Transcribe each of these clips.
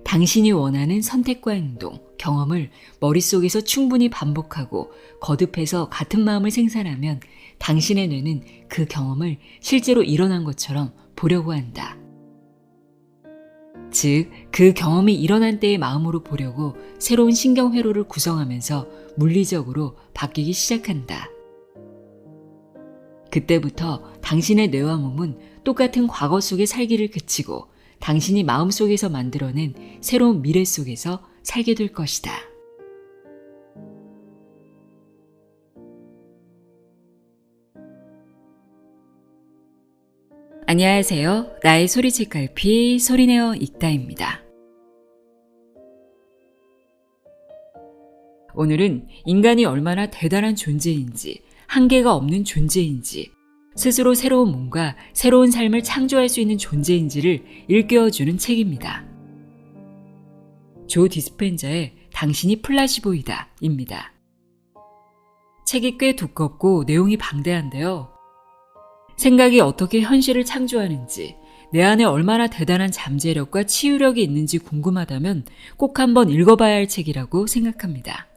당신이 원하는 선택과 행동, 경험을 머릿속에서 충분히 반복하고 거듭해서 같은 마음을 생산하면 당신의 뇌는 그 경험을 실제로 일어난 것처럼 보려고 한다. 즉, 그 경험이 일어난 때의 마음으로 보려고 새로운 신경회로를 구성하면서 물리적으로 바뀌기 시작한다. 그때부터 당신의 뇌와 몸은 똑같은 과거 속에 살기를 그치고 당신이 마음속에서 만들어낸 새로운 미래 속에서 살게 될 것이다. 안녕하세요. 나의 소리책 갈피 소리내어 읽다입니다. 오늘은 인간이 얼마나 대단한 존재인지, 한계가 없는 존재인지, 스스로 새로운 몸과 새로운 삶을 창조할 수 있는 존재인지를 일깨워주는 책입니다. 조 디스펜자의 당신이 플라시보이다 입니다. 책이 꽤 두껍고 내용이 방대한데요. 생각이 어떻게 현실을 창조하는지, 내 안에 얼마나 대단한 잠재력과 치유력이 있는지 궁금하다면 꼭 한번 읽어봐야 할 책이라고 생각합니다.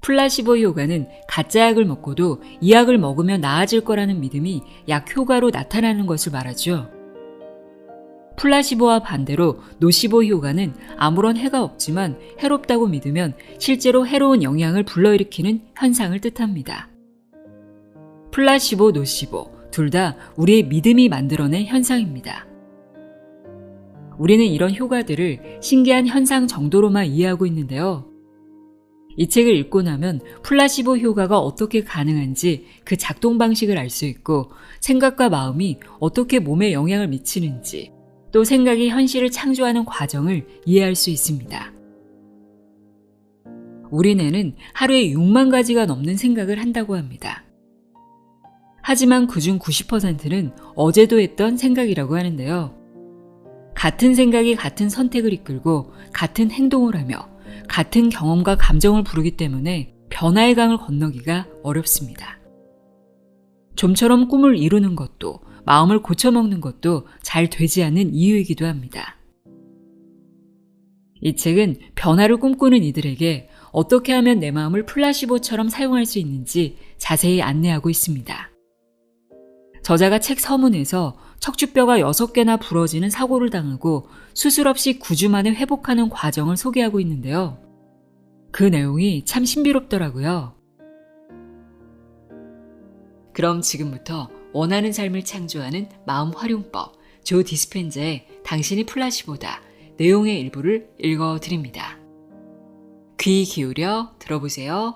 플라시보 효과는 가짜 약을 먹고도 이 약을 먹으면 나아질 거라는 믿음이 약 효과로 나타나는 것을 말하죠. 플라시보와 반대로 노시보 효과는 아무런 해가 없지만 해롭다고 믿으면 실제로 해로운 영향을 불러일으키는 현상을 뜻합니다. 플라시보, 노시보 둘 다 우리의 믿음이 만들어낸 현상입니다. 우리는 이런 효과들을 신기한 현상 정도로만 이해하고 있는데요. 이 책을 읽고 나면 플라시보 효과가 어떻게 가능한지 그 작동 방식을 알 수 있고 생각과 마음이 어떻게 몸에 영향을 미치는지 또 생각이 현실을 창조하는 과정을 이해할 수 있습니다. 우리 뇌는 하루에 6만 가지가 넘는 생각을 한다고 합니다. 하지만 그중 90%는 어제도 했던 생각이라고 하는데요. 같은 생각이 같은 선택을 이끌고 같은 행동을 하며 같은 경험과 감정을 부르기 때문에 변화의 강을 건너기가 어렵습니다. 좀처럼 꿈을 이루는 것도 마음을 고쳐먹는 것도 잘 되지 않는 이유이기도 합니다. 이 책은 변화를 꿈꾸는 이들에게 어떻게 하면 내 마음을 플라시보처럼 사용할 수 있는지 자세히 안내하고 있습니다. 저자가 책 서문에서 척추뼈가 6개나 부러지는 사고를 당하고 수술 없이 9주 만에 회복하는 과정을 소개하고 있는데요. 그 내용이 참 신비롭더라고요. 그럼 지금부터 원하는 삶을 창조하는 마음 활용법 조 디스펜자의 당신이 플라시보다 내용의 일부를 읽어드립니다. 귀 기울여 들어보세요.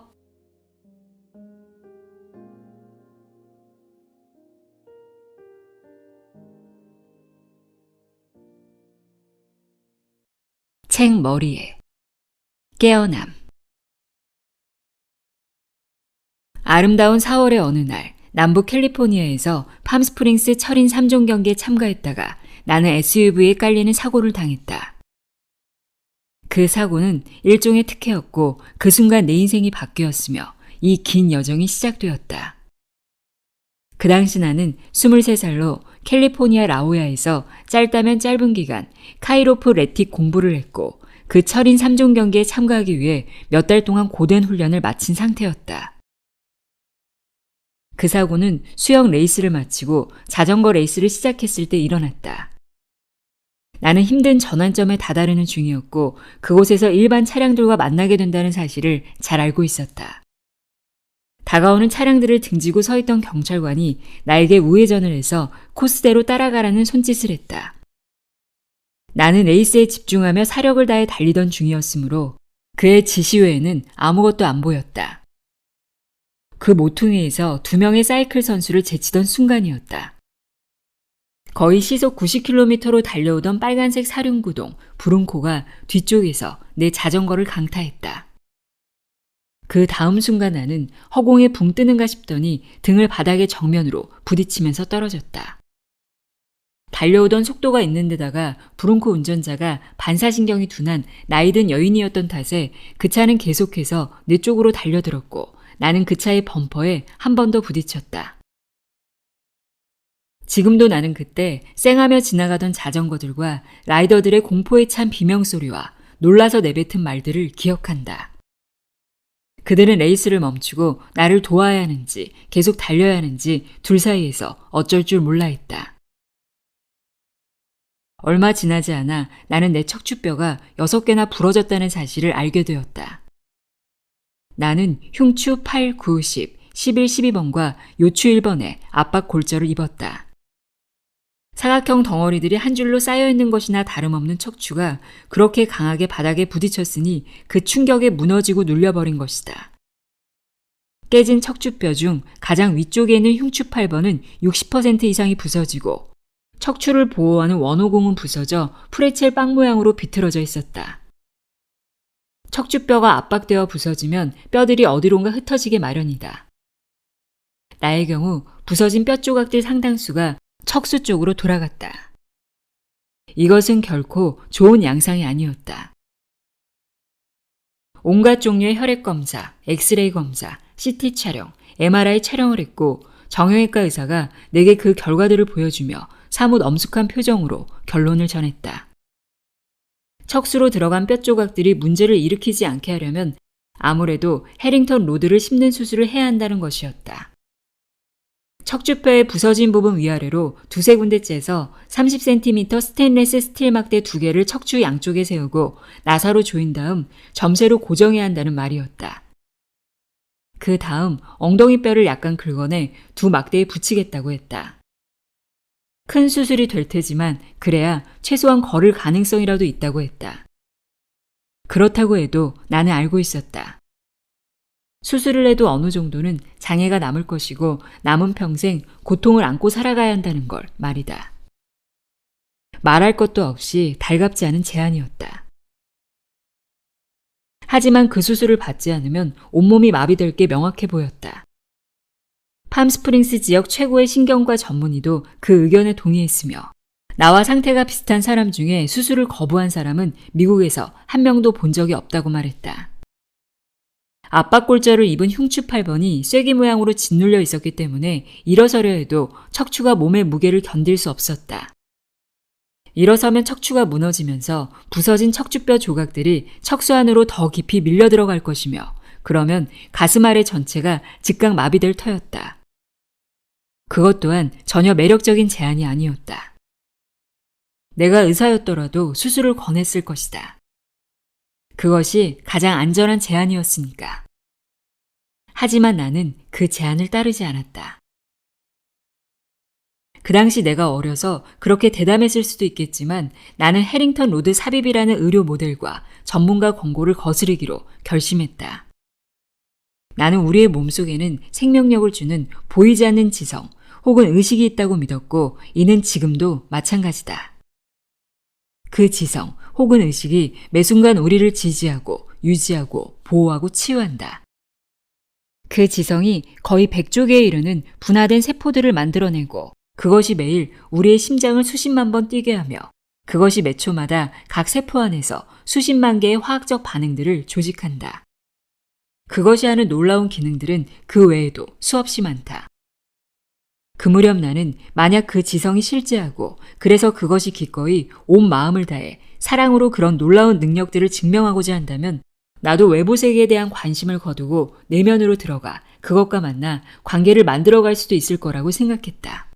책 머리에 깨어남. 아름다운 4월의 어느 날 남부 캘리포니아에서 팜스프링스 철인 3종 경기에 참가했다가 나는 SUV에 깔리는 사고를 당했다. 그 사고는 일종의 특혜였고 그 순간 내 인생이 바뀌었으며 이 긴 여정이 시작되었다. 그 당시 나는 23살로 캘리포니아 라오야에서 짧다면 짧은 기간 카이로프레틱 공부를 했고 그 철인 3종 경기에 참가하기 위해 몇 달 동안 고된 훈련을 마친 상태였다. 그 사고는 수영 레이스를 마치고 자전거 레이스를 시작했을 때 일어났다. 나는 힘든 전환점에 다다르는 중이었고 그곳에서 일반 차량들과 만나게 된다는 사실을 잘 알고 있었다. 다가오는 차량들을 등지고 서 있던 경찰관이 나에게 우회전을 해서 코스대로 따라가라는 손짓을 했다. 나는 레이스에 집중하며 사력을 다해 달리던 중이었으므로 그의 지시 외에는 아무것도 안 보였다. 그 모퉁이에서 2명의 사이클 선수를 제치던 순간이었다. 거의 시속 90km로 달려오던 빨간색 사륜구동 브론코가 뒤쪽에서 내 자전거를 강타했다. 그 다음 순간 나는 허공에 붕 뜨는가 싶더니 등을 바닥에 정면으로 부딪히면서 떨어졌다. 달려오던 속도가 있는 데다가 브론코 운전자가 반사신경이 둔한 나이든 여인이었던 탓에 그 차는 계속해서 내 쪽으로 달려들었고 나는 그 차의 범퍼에 한 번 더 부딪혔다. 지금도 나는 그때 쌩하며 지나가던 자전거들과 라이더들의 공포에 찬 비명소리와 놀라서 내뱉은 말들을 기억한다. 그들은 레이스를 멈추고 나를 도와야 하는지 계속 달려야 하는지 둘 사이에서 어쩔 줄 몰라 했다. 얼마 지나지 않아 나는 내 척추뼈가 6개나 부러졌다는 사실을 알게 되었다. 나는 흉추 8, 9, 10, 11, 12번과 요추 1번에 압박 골절을 입었다. 사각형 덩어리들이 한 줄로 쌓여있는 것이나 다름없는 척추가 그렇게 강하게 바닥에 부딪혔으니 그 충격에 무너지고 눌려버린 것이다. 깨진 척추뼈 중 가장 위쪽에 있는 흉추 8번은 60% 이상이 부서지고 척추를 보호하는 원호공은 부서져 프레첼 빵 모양으로 비틀어져 있었다. 척추뼈가 압박되어 부서지면 뼈들이 어디론가 흩어지게 마련이다. 나의 경우 부서진 뼈 조각들 상당수가 척수 쪽으로 돌아갔다. 이것은 결코 좋은 양상이 아니었다. 온갖 종류의 혈액 검사, 엑스레이 검사, CT 촬영, MRI 촬영을 했고 정형외과 의사가 내게 그 결과들을 보여주며 사뭇 엄숙한 표정으로 결론을 전했다. 척수로 들어간 뼈 조각들이 문제를 일으키지 않게 하려면 아무래도 해링턴 로드를 심는 수술을 해야 한다는 것이었다. 척추뼈의 부서진 부분 위아래로 두세 군데 째서 30cm 스테인레스 스틸 막대 2개를 척추 양쪽에 세우고 나사로 조인 다음 점세로 고정해야 한다는 말이었다. 그 다음 엉덩이 뼈를 약간 긁어내 두 막대에 붙이겠다고 했다. 큰 수술이 될 테지만 그래야 최소한 걸을 가능성이라도 있다고 했다. 그렇다고 해도 나는 알고 있었다. 수술을 해도 어느 정도는 장애가 남을 것이고 남은 평생 고통을 안고 살아가야 한다는 걸 말이다. 말할 것도 없이 달갑지 않은 제안이었다. 하지만 그 수술을 받지 않으면 온몸이 마비될 게 명확해 보였다. 팜스프링스 지역 최고의 신경과 전문의도 그 의견에 동의했으며 나와 상태가 비슷한 사람 중에 수술을 거부한 사람은 미국에서 한 명도 본 적이 없다고 말했다. 압박골절을 입은 흉추 8번이 쐐기 모양으로 짓눌려 있었기 때문에 일어서려 해도 척추가 몸의 무게를 견딜 수 없었다. 일어서면 척추가 무너지면서 부서진 척추뼈 조각들이 척수 안으로 더 깊이 밀려 들어갈 것이며 그러면 가슴 아래 전체가 즉각 마비될 터였다. 그것 또한 전혀 매력적인 제안이 아니었다. 내가 의사였더라도 수술을 권했을 것이다. 그것이 가장 안전한 제안이었으니까. 하지만 나는 그 제안을 따르지 않았다. 그 당시 내가 어려서 그렇게 대담했을 수도 있겠지만 나는 해링턴 로드 삽입이라는 의료 모델과 전문가 권고를 거스르기로 결심했다. 나는 우리의 몸속에는 생명력을 주는 보이지 않는 지성 혹은 의식이 있다고 믿었고 이는 지금도 마찬가지다. 그 지성 혹은 의식이 매 순간 우리를 지지하고 유지하고 보호하고 치유한다. 그 지성이 거의 100조 개에 이르는 분화된 세포들을 만들어내고 그것이 매일 우리의 심장을 수십만 번 뛰게 하며 그것이 몇 초마다 각 세포 안에서 수십만 개의 화학적 반응들을 조직한다. 그것이 하는 놀라운 기능들은 그 외에도 수없이 많다. 그 무렵 나는 만약 그 지성이 실제하고 그래서 그것이 기꺼이 온 마음을 다해 사랑으로 그런 놀라운 능력들을 증명하고자 한다면 나도 외부 세계에 대한 관심을 거두고 내면으로 들어가 그것과 만나 관계를 만들어갈 수도 있을 거라고 생각했다.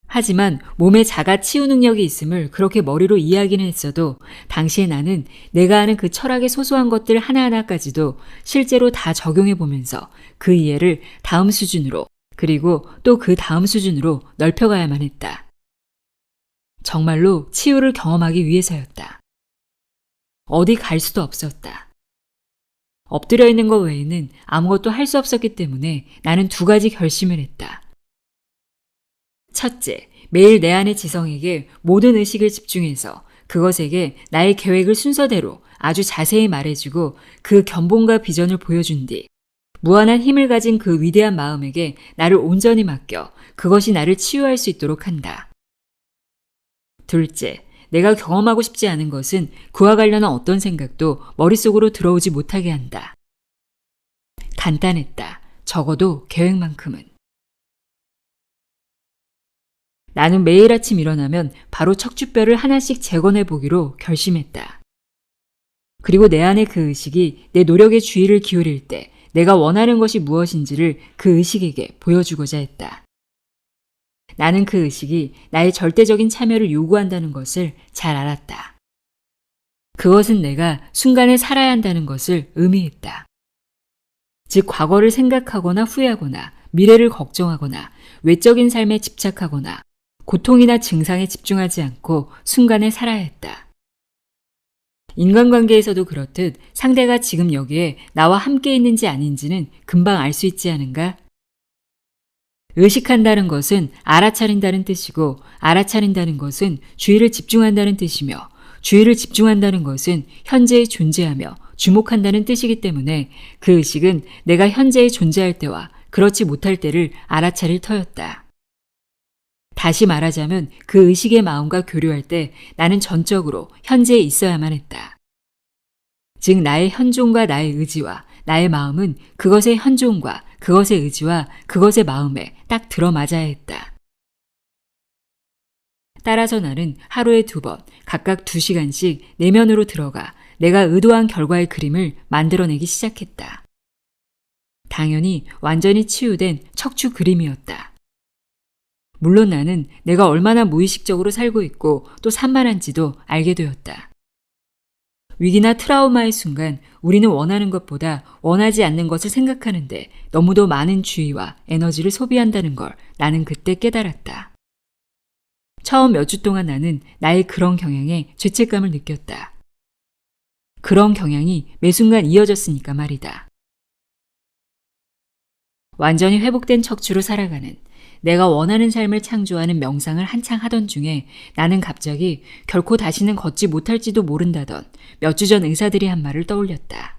하지만 몸에 자가 치유 능력이 있음을 그렇게 머리로 이해하기는 했어도 당시에 나는 내가 아는 그 철학의 소소한 것들 하나하나까지도 실제로 다 적용해보면서 그 이해를 다음 수준으로 그리고 또 그 다음 수준으로 넓혀가야만 했다. 정말로 치유를 경험하기 위해서였다. 어디 갈 수도 없었다. 엎드려 있는 것 외에는 아무것도 할 수 없었기 때문에 나는 2가지 결심을 했다. 첫째, 매일 내 안의 지성에게 모든 의식을 집중해서 그것에게 나의 계획을 순서대로 아주 자세히 말해주고 그 견본과 비전을 보여준 뒤 무한한 힘을 가진 그 위대한 마음에게 나를 온전히 맡겨 그것이 나를 치유할 수 있도록 한다. 둘째, 내가 경험하고 싶지 않은 것은 그와 관련한 어떤 생각도 머릿속으로 들어오지 못하게 한다. 간단했다. 적어도 계획만큼은. 나는 매일 아침 일어나면 바로 척추뼈를 하나씩 재건해 보기로 결심했다. 그리고 내 안의 그 의식이 내 노력에 주의를 기울일 때 내가 원하는 것이 무엇인지를 그 의식에게 보여주고자 했다. 나는 그 의식이 나의 절대적인 참여를 요구한다는 것을 잘 알았다. 그것은 내가 순간을 살아야 한다는 것을 의미했다. 즉, 과거를 생각하거나 후회하거나 미래를 걱정하거나 외적인 삶에 집착하거나 고통이나 증상에 집중하지 않고 순간에 살아야 했다. 인간관계에서도 그렇듯 상대가 지금 여기에 나와 함께 있는지 아닌지는 금방 알 수 있지 않은가? 의식한다는 것은 알아차린다는 뜻이고, 알아차린다는 것은 주의를 집중한다는 뜻이며, 주의를 집중한다는 것은 현재에 존재하며 주목한다는 뜻이기 때문에 그 의식은 내가 현재에 존재할 때와 그렇지 못할 때를 알아차릴 터였다. 다시 말하자면 그 의식의 마음과 교류할 때 나는 전적으로 현재에 있어야만 했다. 즉, 나의 현존과 나의 의지와 나의 마음은 그것의 현존과 그것의 의지와 그것의 마음에 딱 들어맞아야 했다. 따라서 나는 하루에 2번, 각각 2시간씩 내면으로 들어가 내가 의도한 결과의 그림을 만들어내기 시작했다. 당연히 완전히 치유된 척추 그림이었다. 물론 나는 내가 얼마나 무의식적으로 살고 있고 또 산만한지도 알게 되었다. 위기나 트라우마의 순간 우리는 원하는 것보다 원하지 않는 것을 생각하는데 너무도 많은 주의와 에너지를 소비한다는 걸 나는 그때 깨달았다. 처음 몇 주 동안 나는 나의 그런 경향에 죄책감을 느꼈다. 그런 경향이 매 순간 이어졌으니까 말이다. 완전히 회복된 척추로 살아가는, 내가 원하는 삶을 창조하는 명상을 한창 하던 중에 나는 갑자기 결코 다시는 걷지 못할지도 모른다던 몇 주 전 의사들이 한 말을 떠올렸다.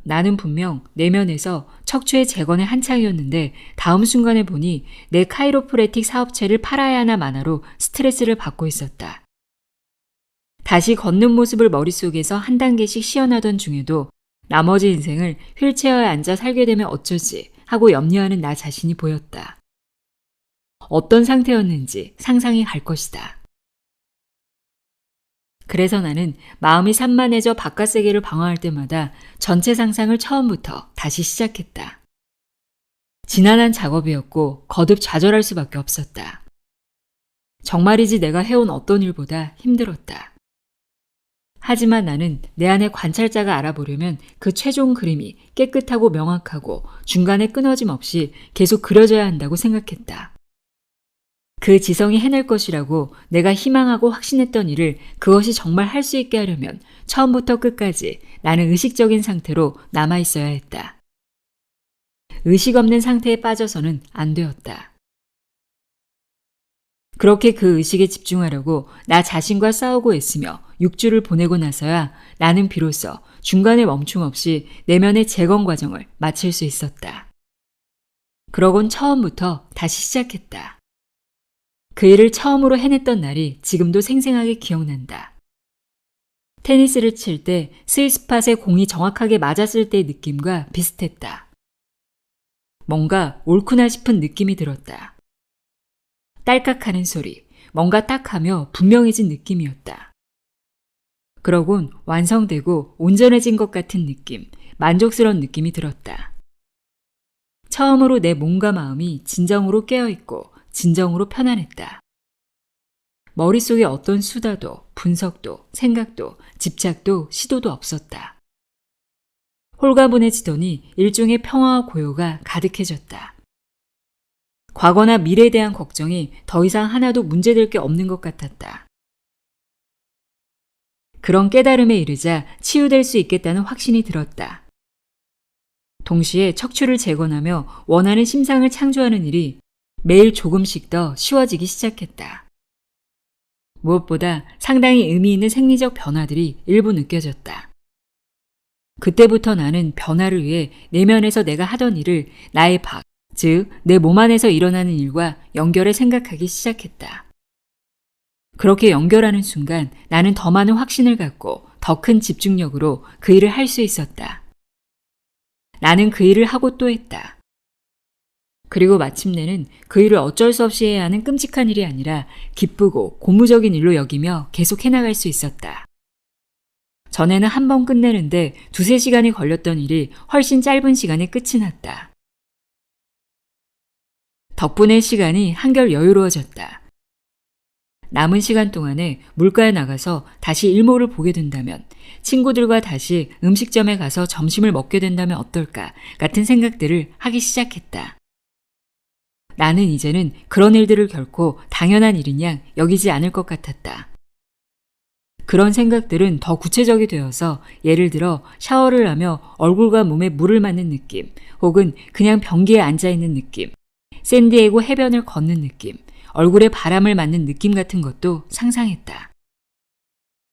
나는 분명 내면에서 척추의 재건에 한창이었는데 다음 순간에 보니 내 카이로프래틱 사업체를 팔아야 하나 마나로 스트레스를 받고 있었다. 다시 걷는 모습을 머릿속에서 한 단계씩 시연하던 중에도 나머지 인생을 휠체어에 앉아 살게 되면 어쩌지 하고 염려하는 나 자신이 보였다. 어떤 상태였는지 상상이 갈 것이다. 그래서 나는 마음이 산만해져 바깥 세계를 방황할 때마다 전체 상상을 처음부터 다시 시작했다. 지난한 작업이었고 거듭 좌절할 수밖에 없었다. 정말이지 내가 해온 어떤 일보다 힘들었다. 하지만 나는 내 안에 관찰자가 알아보려면 그 최종 그림이 깨끗하고 명확하고 중간에 끊어짐 없이 계속 그려져야 한다고 생각했다. 그 지성이 해낼 것이라고 내가 희망하고 확신했던 일을 그것이 정말 할 수 있게 하려면 처음부터 끝까지 나는 의식적인 상태로 남아있어야 했다. 의식 없는 상태에 빠져서는 안 되었다. 그렇게 그 의식에 집중하려고 나 자신과 싸우고 애쓰며 6주를 보내고 나서야 나는 비로소 중간에 멈춤 없이 내면의 재건 과정을 마칠 수 있었다. 그러곤 처음부터 다시 시작했다. 그 일을 처음으로 해냈던 날이 지금도 생생하게 기억난다. 테니스를 칠 때 스위스팟에 공이 정확하게 맞았을 때의 느낌과 비슷했다. 뭔가 옳구나 싶은 느낌이 들었다. 딸깍하는 소리, 뭔가 딱하며 분명해진 느낌이었다. 그러곤 완성되고 온전해진 것 같은 느낌, 만족스러운 느낌이 들었다. 처음으로 내 몸과 마음이 진정으로 깨어있고 진정으로 편안했다. 머릿속에 어떤 수다도, 분석도, 생각도, 집착도, 시도도 없었다. 홀가분해지더니 일종의 평화와 고요가 가득해졌다. 과거나 미래에 대한 걱정이 더 이상 하나도 문제될 게 없는 것 같았다. 그런 깨달음에 이르자 치유될 수 있겠다는 확신이 들었다. 동시에 척추를 재건하며 원하는 심상을 창조하는 일이 매일 조금씩 더 쉬워지기 시작했다. 무엇보다 상당히 의미 있는 생리적 변화들이 일부 느껴졌다. 그때부터 나는 변화를 위해 내면에서 내가 하던 일을 나의 밖, 즉 내 몸 안에서 일어나는 일과 연결해 생각하기 시작했다. 그렇게 연결하는 순간 나는 더 많은 확신을 갖고 더 큰 집중력으로 그 일을 할 수 있었다. 나는 그 일을 하고 또 했다. 그리고 마침내는 그 일을 어쩔 수 없이 해야 하는 끔찍한 일이 아니라 기쁘고 고무적인 일로 여기며 계속 해나갈 수 있었다. 전에는 한 번 끝내는데 2~3시간이 걸렸던 일이 훨씬 짧은 시간에 끝이 났다. 덕분에 시간이 한결 여유로워졌다. 남은 시간 동안에 물가에 나가서 다시 일몰을 보게 된다면, 친구들과 다시 음식점에 가서 점심을 먹게 된다면 어떨까 같은 생각들을 하기 시작했다. 나는 이제는 그런 일들을 결코 당연한 일인 양 여기지 않을 것 같았다. 그런 생각들은 더 구체적이 되어서 예를 들어 샤워를 하며 얼굴과 몸에 물을 맞는 느낌, 혹은 그냥 변기에 앉아있는 느낌, 샌디에고 해변을 걷는 느낌, 얼굴에 바람을 맞는 느낌 같은 것도 상상했다.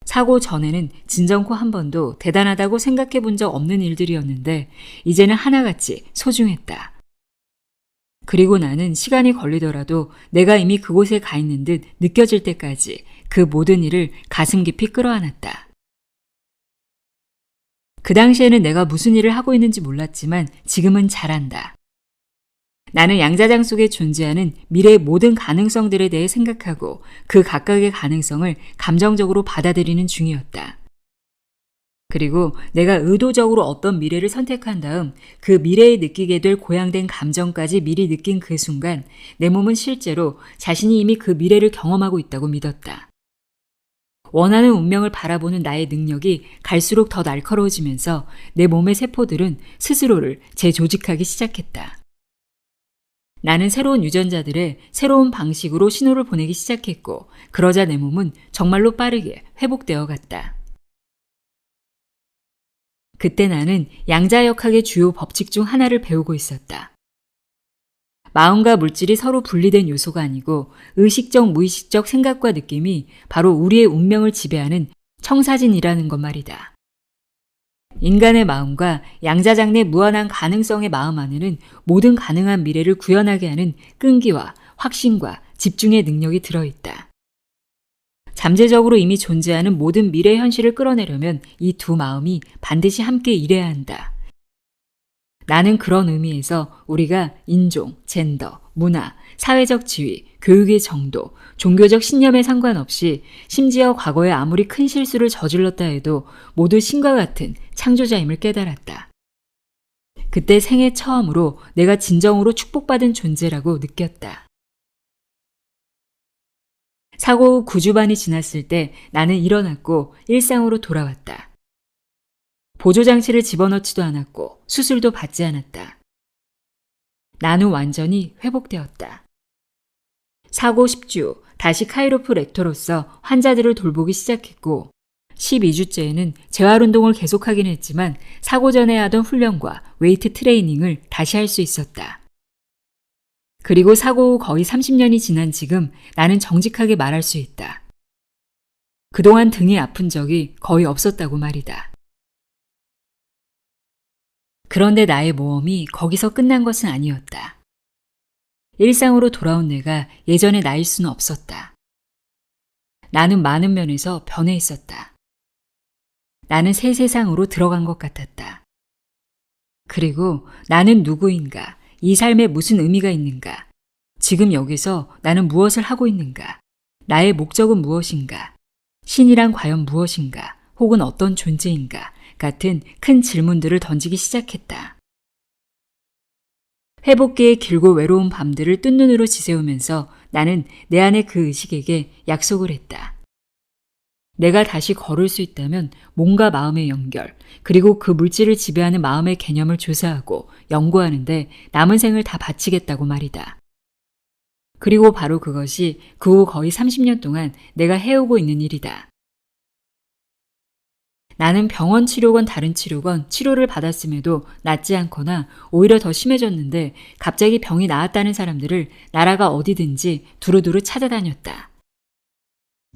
사고 전에는 진정코 한 번도 대단하다고 생각해 본 적 없는 일들이었는데 이제는 하나같이 소중했다. 그리고 나는 시간이 걸리더라도 내가 이미 그곳에 가 있는 듯 느껴질 때까지 그 모든 일을 가슴 깊이 끌어안았다. 그 당시에는 내가 무슨 일을 하고 있는지 몰랐지만 지금은 잘 안다. 나는 양자장 속에 존재하는 미래의 모든 가능성들에 대해 생각하고 그 각각의 가능성을 감정적으로 받아들이는 중이었다. 그리고 내가 의도적으로 어떤 미래를 선택한 다음 그 미래에 느끼게 될 고양된 감정까지 미리 느낀 그 순간 내 몸은 실제로 자신이 이미 그 미래를 경험하고 있다고 믿었다. 원하는 운명을 바라보는 나의 능력이 갈수록 더 날카로워지면서 내 몸의 세포들은 스스로를 재조직하기 시작했다. 나는 새로운 유전자들의 새로운 방식으로 신호를 보내기 시작했고, 그러자 내 몸은 정말로 빠르게 회복되어 갔다. 그때 나는 양자역학의 주요 법칙 중 하나를 배우고 있었다. 마음과 물질이 서로 분리된 요소가 아니고 의식적, 무의식적 생각과 느낌이 바로 우리의 운명을 지배하는 청사진이라는 것 말이다. 인간의 마음과 양자장 내 무한한 가능성의 마음 안에는 모든 가능한 미래를 구현하게 하는 끈기와 확신과 집중의 능력이 들어있다. 잠재적으로 이미 존재하는 모든 미래 현실을 끌어내려면 이 두 마음이 반드시 함께 일해야 한다. 나는 그런 의미에서 우리가 인종, 젠더, 문화, 사회적 지위, 교육의 정도, 종교적 신념에 상관없이 심지어 과거에 아무리 큰 실수를 저질렀다 해도 모두 신과 같은 창조자임을 깨달았다. 그때 생애 처음으로 내가 진정으로 축복받은 존재라고 느꼈다. 사고 후 9주 반이 지났을 때 나는 일어났고 일상으로 돌아왔다. 보조장치를 집어넣지도 않았고 수술도 받지 않았다. 나는 완전히 회복되었다. 사고 10주 다시 카이로프렉터로서 환자들을 돌보기 시작했고 12주째에는 재활운동을 계속하긴 했지만 사고 전에 하던 훈련과 웨이트 트레이닝을 다시 할 수 있었다. 그리고 사고 후 거의 30년이 지난 지금 나는 정직하게 말할 수 있다. 그동안 등이 아픈 적이 거의 없었다고 말이다. 그런데 나의 모험이 거기서 끝난 것은 아니었다. 일상으로 돌아온 내가 예전의 나일 수는 없었다. 나는 많은 면에서 변해 있었다. 나는 새 세상으로 들어간 것 같았다. 그리고 나는 누구인가? 이 삶에 무슨 의미가 있는가? 지금 여기서 나는 무엇을 하고 있는가? 나의 목적은 무엇인가? 신이란 과연 무엇인가? 혹은 어떤 존재인가? 같은 큰 질문들을 던지기 시작했다. 회복기의 길고 외로운 밤들을 뜬 눈으로 지새우면서 나는 내 안의 그 의식에게 약속을 했다. 내가 다시 걸을 수 있다면 몸과 마음의 연결, 그리고 그 물질을 지배하는 마음의 개념을 조사하고 연구하는데 남은 생을 다 바치겠다고 말이다. 그리고 바로 그것이 그 후 거의 30년 동안 내가 해오고 있는 일이다. 나는 병원 치료건 다른 치료건 치료를 받았음에도 낫지 않거나 오히려 더 심해졌는데 갑자기 병이 나았다는 사람들을 나라가 어디든지 두루두루 찾아다녔다.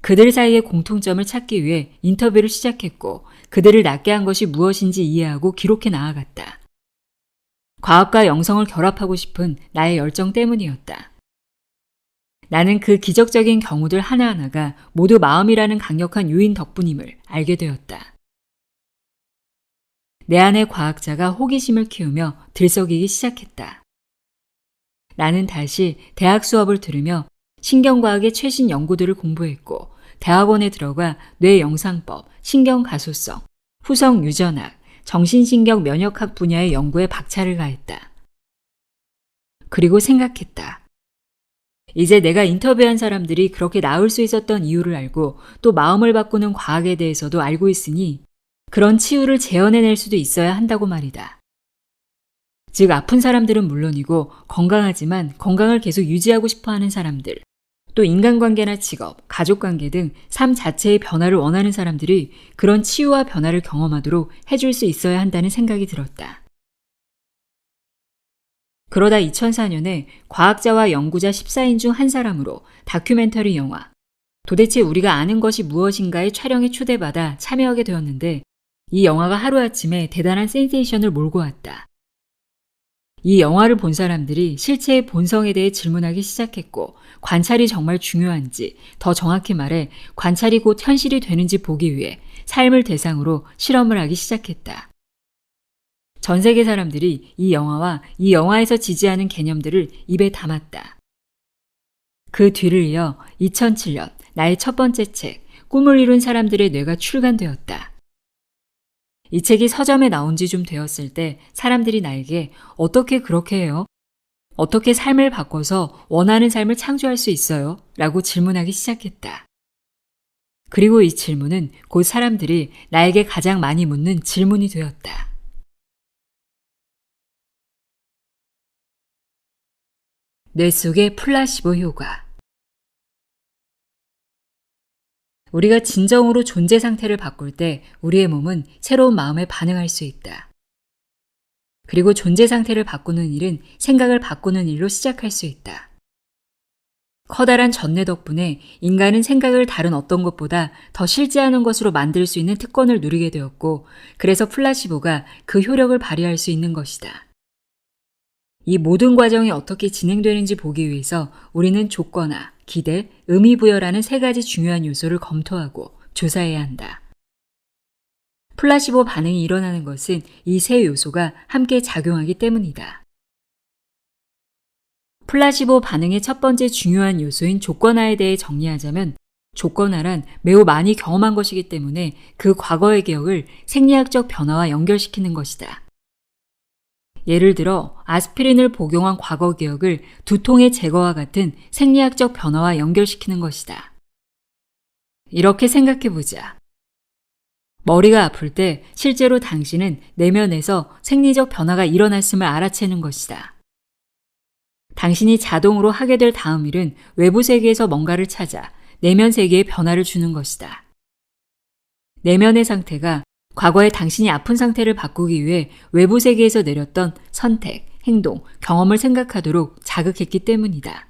그들 사이의 공통점을 찾기 위해 인터뷰를 시작했고 그들을 낫게 한 것이 무엇인지 이해하고 기록해 나아갔다. 과학과 영성을 결합하고 싶은 나의 열정 때문이었다. 나는 그 기적적인 경우들 하나하나가 모두 마음이라는 강력한 요인 덕분임을 알게 되었다. 내 안의 과학자가 호기심을 키우며 들썩이기 시작했다. 나는 다시 대학 수업을 들으며 신경과학의 최신 연구들을 공부했고 대학원에 들어가 뇌영상법, 신경가소성, 후성 유전학, 정신신경 면역학 분야의 연구에 박차를 가했다. 그리고 생각했다. 이제 내가 인터뷰한 사람들이 그렇게 나을 수 있었던 이유를 알고 또 마음을 바꾸는 과학에 대해서도 알고 있으니 그런 치유를 재현해낼 수도 있어야 한다고 말이다. 즉 아픈 사람들은 물론이고 건강하지만 건강을 계속 유지하고 싶어하는 사람들, 또 인간관계나 직업, 가족관계 등 삶 자체의 변화를 원하는 사람들이 그런 치유와 변화를 경험하도록 해줄 수 있어야 한다는 생각이 들었다. 그러다 2004년에 과학자와 연구자 14인 중 한 사람으로 다큐멘터리 영화 도대체 우리가 아는 것이 무엇인가의 촬영에 초대받아 참여하게 되었는데 이 영화가 하루아침에 대단한 센세이션을 몰고 왔다. 이 영화를 본 사람들이 실체의 본성에 대해 질문하기 시작했고 관찰이 정말 중요한지, 더 정확히 말해 관찰이 곧 현실이 되는지 보기 위해 삶을 대상으로 실험을 하기 시작했다. 전 세계 사람들이 이 영화와 이 영화에서 지지하는 개념들을 입에 담았다. 그 뒤를 이어 2007년 나의 첫 번째 책 꿈을 이룬 사람들의 뇌가 출간되었다. 이 책이 서점에 나온 지 좀 되었을 때 사람들이 나에게 어떻게 그렇게 해요? 어떻게 삶을 바꿔서 원하는 삶을 창조할 수 있어요? 라고 질문하기 시작했다. 그리고 이 질문은 곧 사람들이 나에게 가장 많이 묻는 질문이 되었다. 뇌 속의 플라시보 효과. 우리가 진정으로 존재 상태를 바꿀 때 우리의 몸은 새로운 마음에 반응할 수 있다. 그리고 존재 상태를 바꾸는 일은 생각을 바꾸는 일로 시작할 수 있다. 커다란 전뇌 덕분에 인간은 생각을 다른 어떤 것보다 더 실제하는 것으로 만들 수 있는 특권을 누리게 되었고, 그래서 플라시보가 그 효력을 발휘할 수 있는 것이다. 이 모든 과정이 어떻게 진행되는지 보기 위해서 우리는 조건화, 기대, 의미부여라는 세 가지 중요한 요소를 검토하고 조사해야 한다. 플라시보 반응이 일어나는 것은 이 세 요소가 함께 작용하기 때문이다. 플라시보 반응의 첫 번째 중요한 요소인 조건화에 대해 정리하자면 조건화란 매우 많이 경험한 것이기 때문에 그 과거의 기억을 생리학적 변화와 연결시키는 것이다. 예를 들어 아스피린을 복용한 과거 기억을 두통의 제거와 같은 생리학적 변화와 연결시키는 것이다. 이렇게 생각해보자. 머리가 아플 때 실제로 당신은 내면에서 생리적 변화가 일어났음을 알아채는 것이다. 당신이 자동으로 하게 될 다음 일은 외부 세계에서 뭔가를 찾아 내면 세계에 변화를 주는 것이다. 내면의 상태가 과거에 당신이 아픈 상태를 바꾸기 위해 외부 세계에서 내렸던 선택, 행동, 경험을 생각하도록 자극했기 때문이다.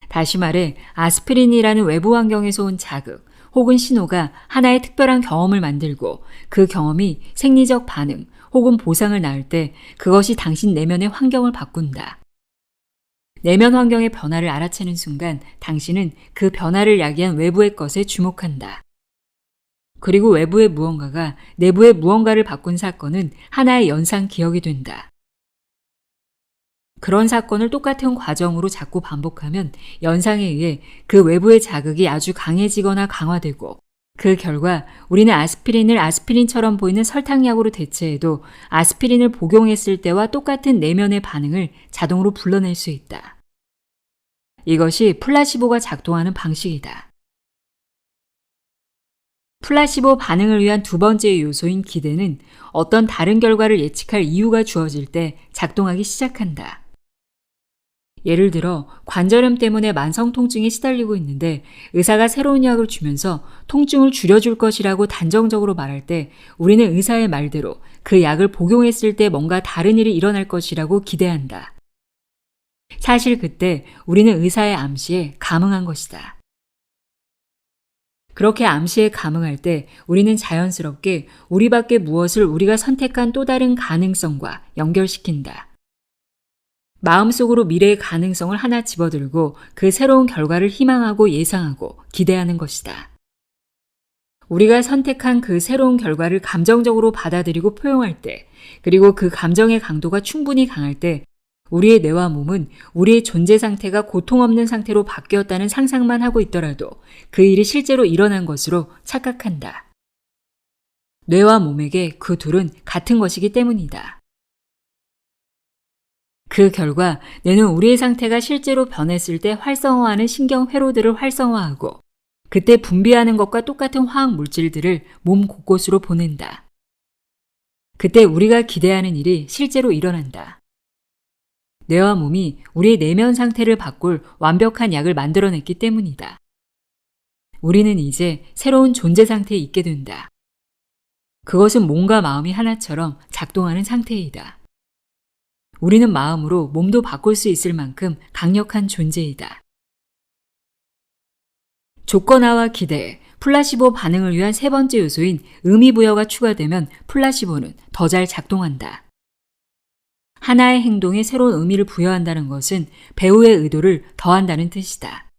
다시 말해 아스피린이라는 외부 환경에서 온 자극 혹은 신호가 하나의 특별한 경험을 만들고 그 경험이 생리적 반응 혹은 보상을 낳을 때 그것이 당신 내면의 환경을 바꾼다. 내면 환경의 변화를 알아채는 순간 당신은 그 변화를 야기한 외부의 것에 주목한다. 그리고 외부의 무언가가 내부의 무언가를 바꾼 사건은 하나의 연상 기억이 된다. 그런 사건을 똑같은 과정으로 자꾸 반복하면 연상에 의해 그 외부의 자극이 아주 강해지거나 강화되고 그 결과 우리는 아스피린을 아스피린처럼 보이는 설탕약으로 대체해도 아스피린을 복용했을 때와 똑같은 내면의 반응을 자동으로 불러낼 수 있다. 이것이 플라시보가 작동하는 방식이다. 플라시보 반응을 위한 두 번째 요소인 기대는 어떤 다른 결과를 예측할 이유가 주어질 때 작동하기 시작한다. 예를 들어 관절염 때문에 만성 통증에 시달리고 있는데 의사가 새로운 약을 주면서 통증을 줄여줄 것이라고 단정적으로 말할 때 우리는 의사의 말대로 그 약을 복용했을 때 뭔가 다른 일이 일어날 것이라고 기대한다. 사실 그때 우리는 의사의 암시에 감응한 것이다. 그렇게 암시에 감응할 때 우리는 자연스럽게 우리 밖에 무엇을 우리가 선택한 또 다른 가능성과 연결시킨다. 마음속으로 미래의 가능성을 하나 집어들고 그 새로운 결과를 희망하고 예상하고 기대하는 것이다. 우리가 선택한 그 새로운 결과를 감정적으로 받아들이고 포용할 때, 그리고 그 감정의 강도가 충분히 강할 때 우리의 뇌와 몸은 우리의 존재 상태가 고통 없는 상태로 바뀌었다는 상상만 하고 있더라도 그 일이 실제로 일어난 것으로 착각한다. 뇌와 몸에게 그 둘은 같은 것이기 때문이다. 그 결과 뇌는 우리의 상태가 실제로 변했을 때 활성화하는 신경 회로들을 활성화하고 그때 분비하는 것과 똑같은 화학 물질들을 몸 곳곳으로 보낸다. 그때 우리가 기대하는 일이 실제로 일어난다. 뇌와 몸이 우리의 내면 상태를 바꿀 완벽한 약을 만들어냈기 때문이다. 우리는 이제 새로운 존재 상태에 있게 된다. 그것은 몸과 마음이 하나처럼 작동하는 상태이다. 우리는 마음으로 몸도 바꿀 수 있을 만큼 강력한 존재이다. 조건화와 기대, 플라시보 반응을 위한 세 번째 요소인 의미부여가 추가되면 플라시보는 더 잘 작동한다. 하나의 행동에 새로운 의미를 부여한다는 것은 배우의 의도를 더한다는 뜻이다.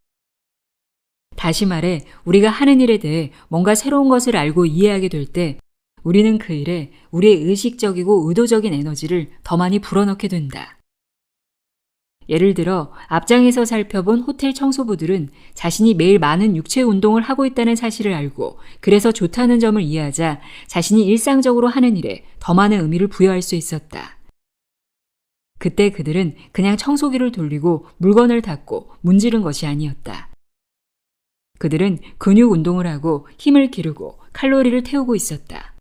다시 말해 우리가 하는 일에 대해 뭔가 새로운 것을 알고 이해하게 될 때 우리는 그 일에 우리의 의식적이고 의도적인 에너지를 더 많이 불어넣게 된다. 예를 들어 앞장에서 살펴본 호텔 청소부들은 자신이 매일 많은 육체 운동을 하고 있다는 사실을 알고 그래서 좋다는 점을 이해하자 자신이 일상적으로 하는 일에 더 많은 의미를 부여할 수 있었다. 그때 그들은 그냥 청소기를 돌리고 물건을 닦고 문지른 것이 아니었다. 그들은 근육 운동을 하고 힘을 기르고 칼로리를 태우고 있었다.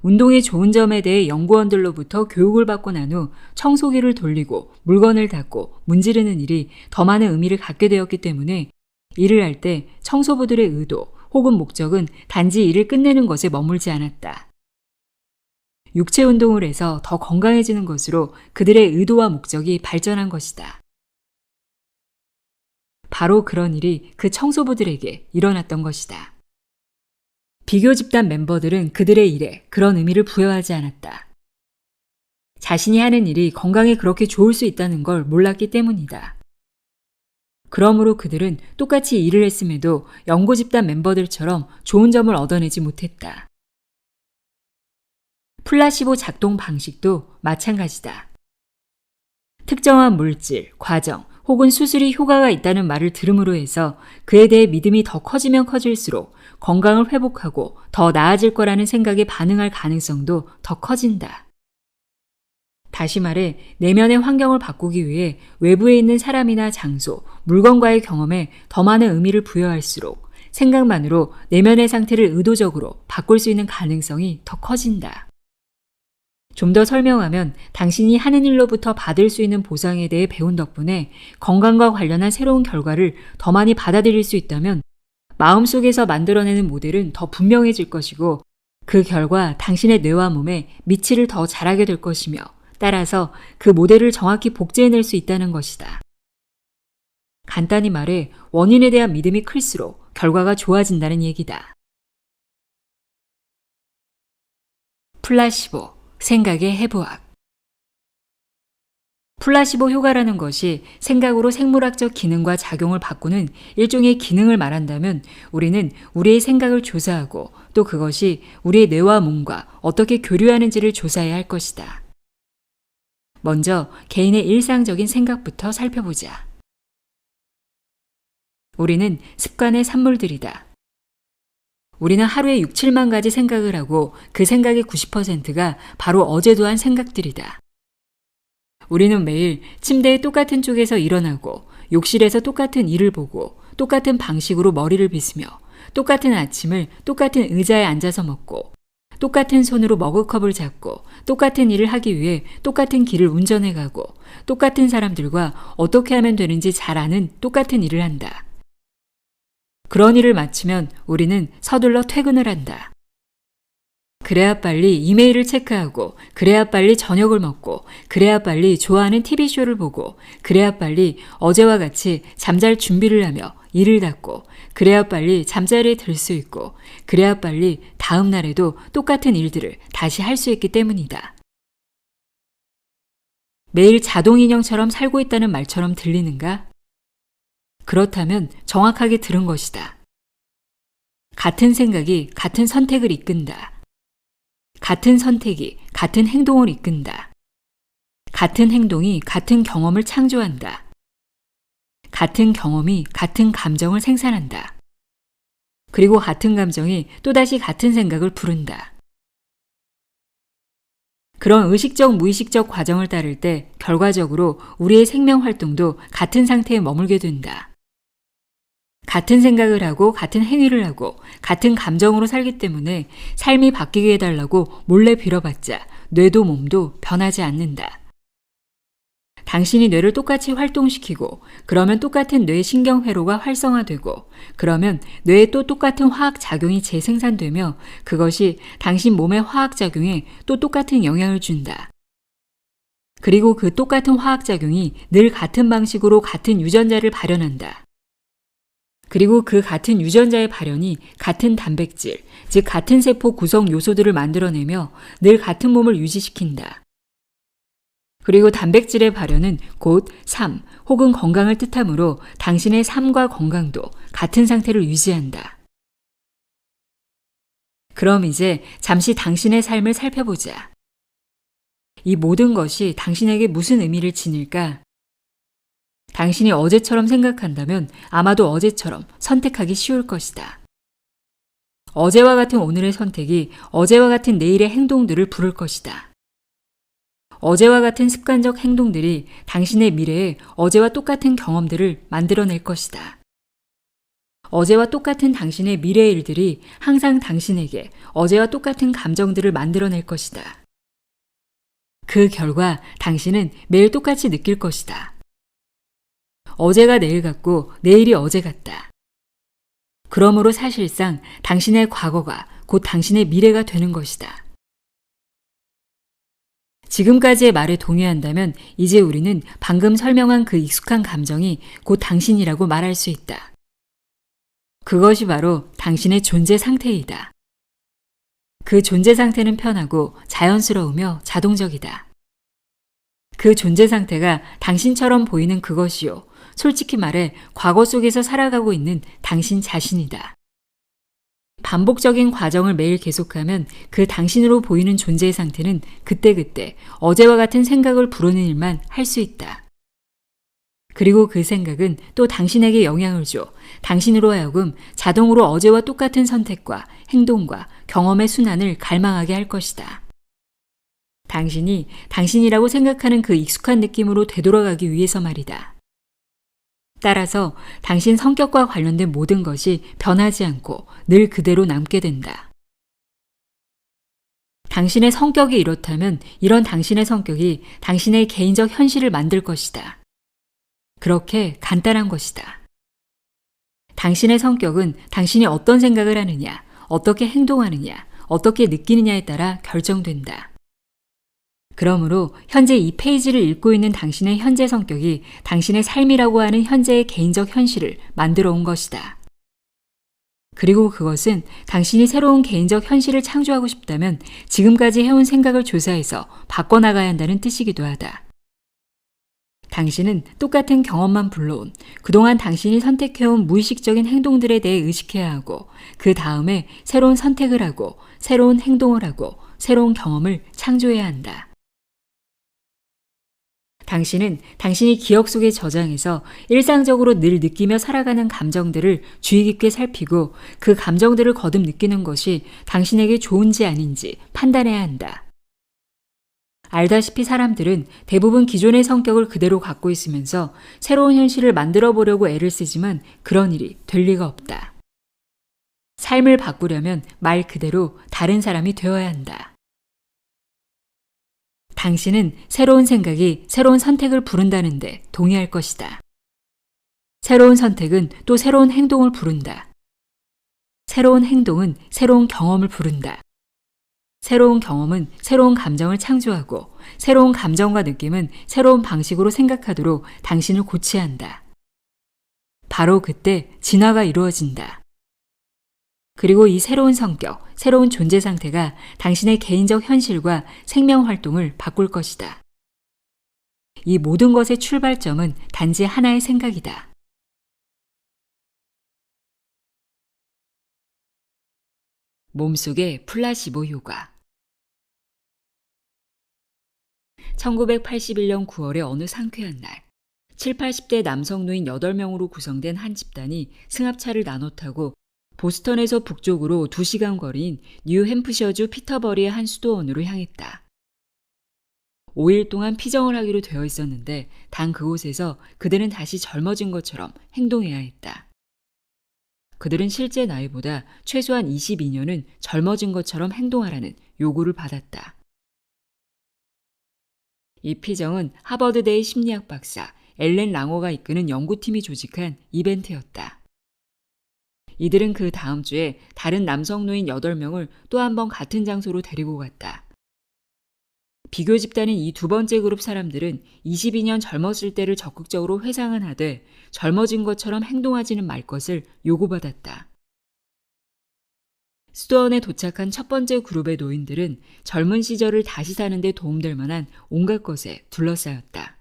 운동의 좋은 점에 대해 연구원들로부터 교육을 받고 난 후 청소기를 돌리고 물건을 닦고 문지르는 일이 더 많은 의미를 갖게 되었기 때문에 일을 할 때 청소부들의 의도 혹은 목적은 단지 일을 끝내는 것에 머물지 않았다. 육체 운동을 해서 더 건강해지는 것으로 그들의 의도와 목적이 발전한 것이다. 바로 그런 일이 그 청소부들에게 일어났던 것이다. 비교 집단 멤버들은 그들의 일에 그런 의미를 부여하지 않았다. 자신이 하는 일이 건강에 그렇게 좋을 수 있다는 걸 몰랐기 때문이다. 그러므로 그들은 똑같이 일을 했음에도 연구 집단 멤버들처럼 좋은 점을 얻어내지 못했다. 플라시보 작동 방식도 마찬가지다. 특정한 물질, 과정, 혹은 수술이 효과가 있다는 말을 들음으로 해서 그에 대해 믿음이 더 커지면 커질수록 건강을 회복하고 더 나아질 거라는 생각에 반응할 가능성도 더 커진다. 다시 말해 내면의 환경을 바꾸기 위해 외부에 있는 사람이나 장소, 물건과의 경험에 더 많은 의미를 부여할수록 생각만으로 내면의 상태를 의도적으로 바꿀 수 있는 가능성이 더 커진다. 좀 더 설명하면 당신이 하는 일로부터 받을 수 있는 보상에 대해 배운 덕분에 건강과 관련한 새로운 결과를 더 많이 받아들일 수 있다면 마음속에서 만들어내는 모델은 더 분명해질 것이고 그 결과 당신의 뇌와 몸에 미치를 더 잘하게 될 것이며 따라서 그 모델을 정확히 복제해낼 수 있다는 것이다. 간단히 말해 원인에 대한 믿음이 클수록 결과가 좋아진다는 얘기다. 플라시보, 생각의 해부학. 플라시보 효과라는 것이 생각으로 생물학적 기능과 작용을 바꾸는 일종의 기능을 말한다면 우리는 우리의 생각을 조사하고 또 그것이 우리의 뇌와 몸과 어떻게 교류하는지를 조사해야 할 것이다. 먼저 개인의 일상적인 생각부터 살펴보자. 우리는 습관의 산물들이다. 우리는 하루에 6, 7만 가지 생각을 하고 그 생각의 90%가 바로 어제도 한 생각들이다. 우리는 매일 침대의 똑같은 쪽에서 일어나고 욕실에서 똑같은 일을 보고 똑같은 방식으로 머리를 빗으며 똑같은 아침을 똑같은 의자에 앉아서 먹고 똑같은 손으로 머그컵을 잡고 똑같은 일을 하기 위해 똑같은 길을 운전해 가고 똑같은 사람들과 어떻게 하면 되는지 잘 아는 똑같은 일을 한다. 그런 일을 마치면 우리는 서둘러 퇴근을 한다. 그래야 빨리 이메일을 체크하고 그래야 빨리 저녁을 먹고 그래야 빨리 좋아하는 TV쇼를 보고 그래야 빨리 어제와 같이 잠잘 준비를 하며 일을 닫고 그래야 빨리 잠자리에 들 수 있고 그래야 빨리 다음 날에도 똑같은 일들을 다시 할 수 있기 때문이다. 매일 자동인형처럼 살고 있다는 말처럼 들리는가? 그렇다면 정확하게 들은 것이다. 같은 생각이 같은 선택을 이끈다. 같은 선택이 같은 행동을 이끈다. 같은 행동이 같은 경험을 창조한다. 같은 경험이 같은 감정을 생산한다. 그리고 같은 감정이 또다시 같은 생각을 부른다. 그런 의식적 무의식적 과정을 따를 때 결과적으로 우리의 생명 활동도 같은 상태에 머물게 된다. 같은 생각을 하고 같은 행위를 하고 같은 감정으로 살기 때문에 삶이 바뀌게 해달라고 몰래 빌어봤자 뇌도 몸도 변하지 않는다. 당신이 뇌를 똑같이 활동시키고 그러면 똑같은 뇌 신경회로가 활성화되고 그러면 뇌에 또 똑같은 화학작용이 재생산되며 그것이 당신 몸의 화학작용에 또 똑같은 영향을 준다. 그리고 그 똑같은 화학작용이 늘 같은 방식으로 같은 유전자를 발현한다. 그리고 그 같은 유전자의 발현이 같은 단백질, 즉 같은 세포 구성 요소들을 만들어내며 늘 같은 몸을 유지시킨다. 그리고 단백질의 발현은 곧 삶 혹은 건강을 뜻하므로 당신의 삶과 건강도 같은 상태를 유지한다. 그럼 이제 잠시 당신의 삶을 살펴보자. 이 모든 것이 당신에게 무슨 의미를 지닐까? 당신이 어제처럼 생각한다면 아마도 어제처럼 선택하기 쉬울 것이다. 어제와 같은 오늘의 선택이 어제와 같은 내일의 행동들을 부를 것이다. 어제와 같은 습관적 행동들이 당신의 미래에 어제와 똑같은 경험들을 만들어낼 것이다. 어제와 똑같은 당신의 미래의 일들이 항상 당신에게 어제와 똑같은 감정들을 만들어낼 것이다. 그 결과 당신은 매일 똑같이 느낄 것이다. 어제가 내일 같고 내일이 어제 같다. 그러므로 사실상 당신의 과거가 곧 당신의 미래가 되는 것이다. 지금까지의 말에 동의한다면 이제 우리는 방금 설명한 그 익숙한 감정이 곧 당신이라고 말할 수 있다. 그것이 바로 당신의 존재 상태이다. 그 존재 상태는 편하고 자연스러우며 자동적이다. 그 존재 상태가 당신처럼 보이는 그것이요. 솔직히 말해 과거 속에서 살아가고 있는 당신 자신이다. 반복적인 과정을 매일 계속하면 그 당신으로 보이는 존재의 상태는 그때그때 어제와 같은 생각을 부르는 일만 할 수 있다. 그리고 그 생각은 또 당신에게 영향을 줘 당신으로 하여금 자동으로 어제와 똑같은 선택과 행동과 경험의 순환을 갈망하게 할 것이다. 당신이 당신이라고 생각하는 그 익숙한 느낌으로 되돌아가기 위해서 말이다. 따라서 당신 성격과 관련된 모든 것이 변하지 않고 늘 그대로 남게 된다. 당신의 성격이 이렇다면 이런 당신의 성격이 당신의 개인적 현실을 만들 것이다. 그렇게 간단한 것이다. 당신의 성격은 당신이 어떤 생각을 하느냐, 어떻게 행동하느냐, 어떻게 느끼느냐에 따라 결정된다. 그러므로 현재 이 페이지를 읽고 있는 당신의 현재 성격이 당신의 삶이라고 하는 현재의 개인적 현실을 만들어 온 것이다. 그리고 그것은 당신이 새로운 개인적 현실을 창조하고 싶다면 지금까지 해온 생각을 조사해서 바꿔나가야 한다는 뜻이기도 하다. 당신은 똑같은 경험만 불러온 그동안 당신이 선택해온 무의식적인 행동들에 대해 의식해야 하고 그 다음에 새로운 선택을 하고 새로운 행동을 하고 새로운 경험을 창조해야 한다. 당신은 당신이 기억 속에 저장해서 일상적으로 늘 느끼며 살아가는 감정들을 주의 깊게 살피고 그 감정들을 거듭 느끼는 것이 당신에게 좋은지 아닌지 판단해야 한다. 알다시피 사람들은 대부분 기존의 성격을 그대로 갖고 있으면서 새로운 현실을 만들어 보려고 애를 쓰지만 그런 일이 될 리가 없다. 삶을 바꾸려면 말 그대로 다른 사람이 되어야 한다. 당신은 새로운 생각이 새로운 선택을 부른다는데 동의할 것이다. 새로운 선택은 또 새로운 행동을 부른다. 새로운 행동은 새로운 경험을 부른다. 새로운 경험은 새로운 감정을 창조하고 새로운 감정과 느낌은 새로운 방식으로 생각하도록 당신을 고쳐야 한다. 바로 그때 진화가 이루어진다. 그리고 이 새로운 성격, 새로운 존재 상태가 당신의 개인적 현실과 생명 활동을 바꿀 것이다. 이 모든 것의 출발점은 단지 하나의 생각이다. 몸속의 플라시보 효과. 1981년 9월의 어느 상쾌한 날, 7, 80대 남성 노인 8명으로 구성된 한 집단이 승합차를 나눠 타고 보스턴에서 북쪽으로 2시간 거리인 뉴햄프셔주 피터버리의 한 수도원으로 향했다. 5일 동안 피정을 하기로 되어 있었는데 단 그곳에서 그들은 다시 젊어진 것처럼 행동해야 했다. 그들은 실제 나이보다 최소한 22년은 젊어진 것처럼 행동하라는 요구를 받았다. 이 피정은 하버드대의 심리학 박사 엘렌 랑어가 이끄는 연구팀이 조직한 이벤트였다. 이들은 그 다음 주에 다른 남성 노인 8명을 또 한 번 같은 장소로 데리고 갔다. 비교 집단인 이 두 번째 그룹 사람들은 22년 젊었을 때를 적극적으로 회상은 하되 젊어진 것처럼 행동하지는 말 것을 요구받았다. 수도원에 도착한 첫 번째 그룹의 노인들은 젊은 시절을 다시 사는 데 도움될 만한 온갖 것에 둘러싸였다.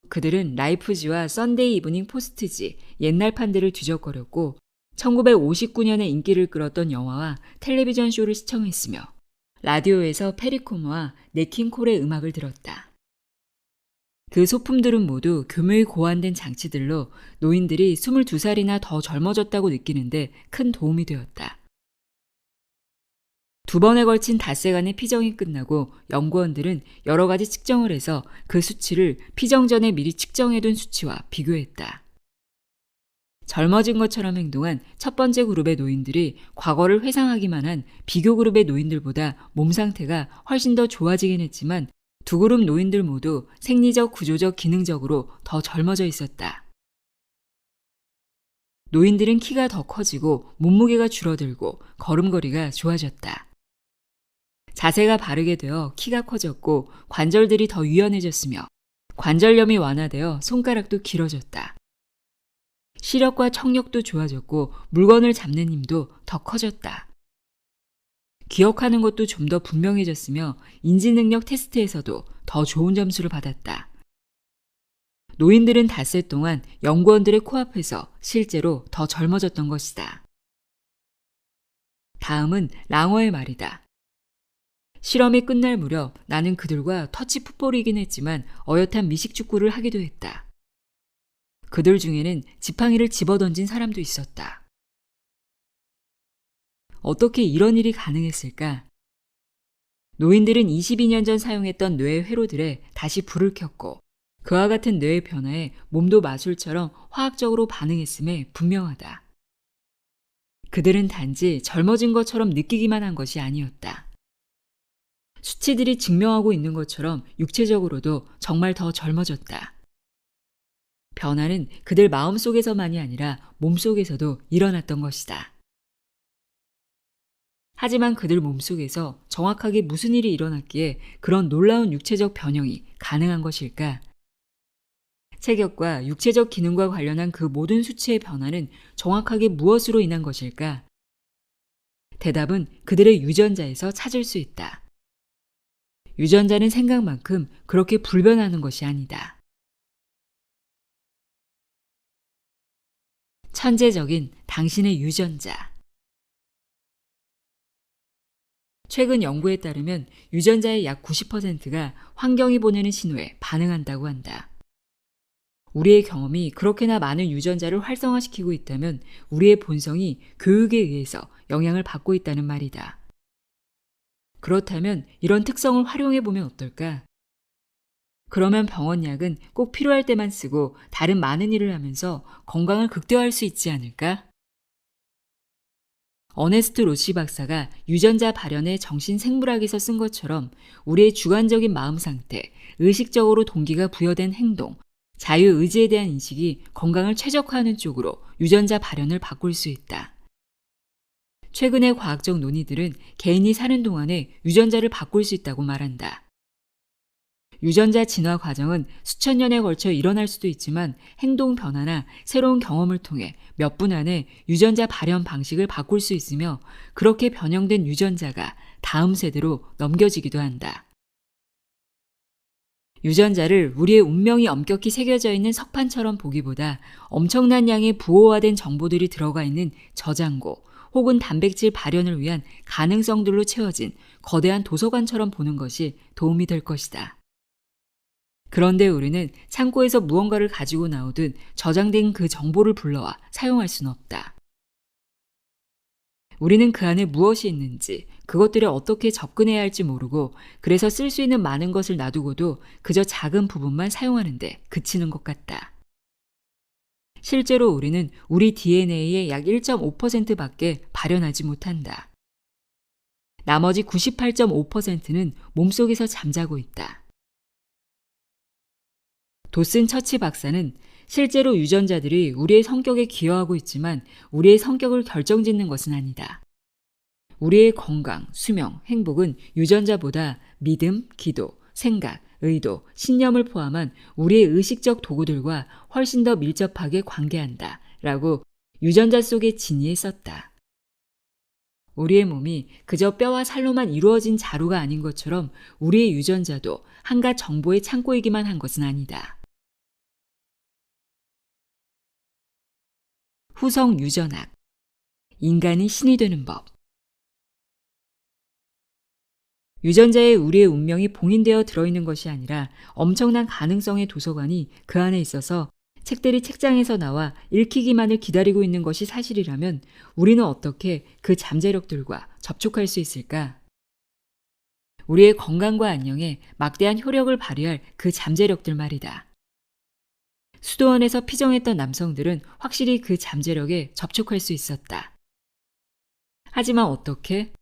그들은 라이프지와 썬데이 이브닝 포스트지, 옛날 판들을 뒤적거렸고 1959년에 인기를 끌었던 영화와 텔레비전 쇼를 시청했으며 라디오에서 페리코모와 네킹콜의 음악을 들었다. 그 소품들은 모두 교묘히 고안된 장치들로 노인들이 22살이나 더 젊어졌다고 느끼는데 큰 도움이 되었다. 2번에 걸친 닷새간의 피정이 끝나고 연구원들은 여러 가지 측정을 해서 그 수치를 피정 전에 미리 측정해둔 수치와 비교했다. 젊어진 것처럼 행동한 첫 번째 그룹의 노인들이 과거를 회상하기만 한 비교 그룹의 노인들보다 몸 상태가 훨씬 더 좋아지긴 했지만 두 그룹 노인들 모두 생리적, 구조적, 기능적으로 더 젊어져 있었다. 노인들은 키가 더 커지고 몸무게가 줄어들고 걸음걸이가 좋아졌다. 자세가 바르게 되어 키가 커졌고 관절들이 더 유연해졌으며 관절염이 완화되어 손가락도 길어졌다. 시력과 청력도 좋아졌고 물건을 잡는 힘도 더 커졌다. 기억하는 것도 좀 더 분명해졌으며 인지능력 테스트에서도 더 좋은 점수를 받았다. 노인들은 닷새 동안 연구원들의 코앞에서 실제로 더 젊어졌던 것이다. 다음은 랑어의 말이다. 실험이 끝날 무렵 나는 그들과 터치 풋볼이긴 했지만 어엿한 미식축구를 하기도 했다. 그들 중에는 지팡이를 집어던진 사람도 있었다. 어떻게 이런 일이 가능했을까? 노인들은 22년 전 사용했던 뇌의 회로들에 다시 불을 켰고 그와 같은 뇌의 변화에 몸도 마술처럼 화학적으로 반응했음에 분명하다. 그들은 단지 젊어진 것처럼 느끼기만 한 것이 아니었다. 수치들이 증명하고 있는 것처럼 육체적으로도 정말 더 젊어졌다. 변화는 그들 마음속에서만이 아니라 몸속에서도 일어났던 것이다. 하지만 그들 몸속에서 정확하게 무슨 일이 일어났기에 그런 놀라운 육체적 변형이 가능한 것일까? 체격과 육체적 기능과 관련한 그 모든 수치의 변화는 정확하게 무엇으로 인한 것일까? 대답은 그들의 유전자에서 찾을 수 있다. 유전자는 생각만큼 그렇게 불변하는 것이 아니다. 천재적인 당신의 유전자. 최근 연구에 따르면 유전자의 약 90%가 환경이 보내는 신호에 반응한다고 한다. 우리의 경험이 그렇게나 많은 유전자를 활성화시키고 있다면 우리의 본성이 교육에 의해서 영향을 받고 있다는 말이다. 그렇다면 이런 특성을 활용해보면 어떨까? 그러면 병원약은 꼭 필요할 때만 쓰고 다른 많은 일을 하면서 건강을 극대화할 수 있지 않을까? 어네스트 로시 박사가 유전자 발현의 정신생물학에서 쓴 것처럼 우리의 주관적인 마음 상태, 의식적으로 동기가 부여된 행동, 자유의지에 대한 인식이 건강을 최적화하는 쪽으로 유전자 발현을 바꿀 수 있다. 최근의 과학적 논의들은 개인이 사는 동안에 유전자를 바꿀 수 있다고 말한다. 유전자 진화 과정은 수천 년에 걸쳐 일어날 수도 있지만 행동 변화나 새로운 경험을 통해 몇 분 안에 유전자 발현 방식을 바꿀 수 있으며 그렇게 변형된 유전자가 다음 세대로 넘겨지기도 한다. 유전자를 우리의 운명이 엄격히 새겨져 있는 석판처럼 보기보다 엄청난 양의 부호화된 정보들이 들어가 있는 저장고 혹은 단백질 발현을 위한 가능성들로 채워진 거대한 도서관처럼 보는 것이 도움이 될 것이다. 그런데 우리는 창고에서 무언가를 가지고 나오듯 저장된 그 정보를 불러와 사용할 수는 없다. 우리는 그 안에 무엇이 있는지, 그것들에 어떻게 접근해야 할지 모르고 그래서 쓸 수 있는 많은 것을 놔두고도 그저 작은 부분만 사용하는데 그치는 것 같다. 실제로 우리는 우리 DNA의 약 1.5%밖에 발현하지 못한다. 나머지 98.5%는 몸속에서 잠자고 있다. 도슨 처치 박사는 실제로 유전자들이 우리의 성격에 기여하고 있지만 우리의 성격을 결정짓는 것은 아니다. 우리의 건강, 수명, 행복은 유전자보다 믿음, 기도, 생각, 의도, 신념을 포함한 우리의 의식적 도구들과 훨씬 더 밀접하게 관계한다. 라고 유전자 속의 진의에 썼다. 우리의 몸이 그저 뼈와 살로만 이루어진 자루가 아닌 것처럼 우리의 유전자도 한갓 정보의 창고이기만 한 것은 아니다. 후성 유전학. 인간이 신이 되는 법. 유전자에 우리의 운명이 봉인되어 들어있는 것이 아니라 엄청난 가능성의 도서관이 그 안에 있어서 책들이 책장에서 나와 읽히기만을 기다리고 있는 것이 사실이라면 우리는 어떻게 그 잠재력들과 접촉할 수 있을까? 우리의 건강과 안녕에 막대한 효력을 발휘할 그 잠재력들 말이다. 수도원에서 피정했던 남성들은 확실히 그 잠재력에 접촉할 수 있었다. 하지만 어떻게?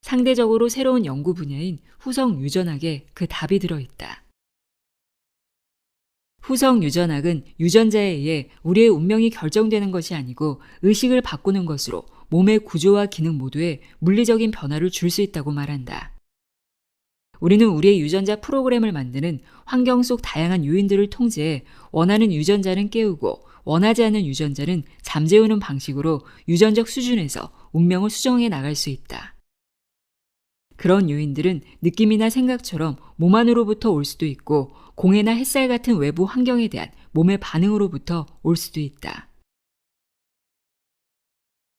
상대적으로 새로운 연구 분야인 후성 유전학에 그 답이 들어있다. 후성 유전학은 유전자에 의해 우리의 운명이 결정되는 것이 아니고 의식을 바꾸는 것으로 몸의 구조와 기능 모두에 물리적인 변화를 줄 수 있다고 말한다. 우리는 우리의 유전자 프로그램을 만드는 환경 속 다양한 요인들을 통제해 원하는 유전자는 깨우고 원하지 않는 유전자는 잠재우는 방식으로 유전적 수준에서 운명을 수정해 나갈 수 있다. 그런 요인들은 느낌이나 생각처럼 몸 안으로부터 올 수도 있고 공해나 햇살 같은 외부 환경에 대한 몸의 반응으로부터 올 수도 있다.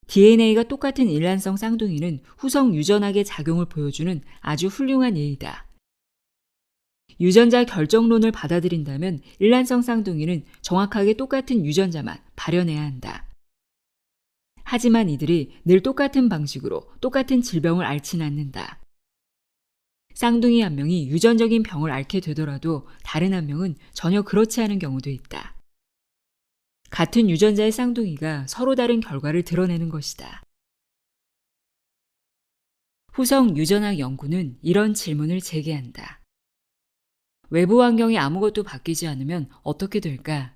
DNA가 똑같은 일란성 쌍둥이는 후성 유전학의 작용을 보여주는 아주 훌륭한 예이다. 유전자 결정론을 받아들인다면 일란성 쌍둥이는 정확하게 똑같은 유전자만 발현해야 한다. 하지만 이들이 늘 똑같은 방식으로 똑같은 질병을 앓지는 않는다. 쌍둥이 한 명이 유전적인 병을 앓게 되더라도 다른 한 명은 전혀 그렇지 않은 경우도 있다. 같은 유전자의 쌍둥이가 서로 다른 결과를 드러내는 것이다. 후성 유전학 연구는 이런 질문을 제기한다. 외부 환경이 아무것도 바뀌지 않으면 어떻게 될까?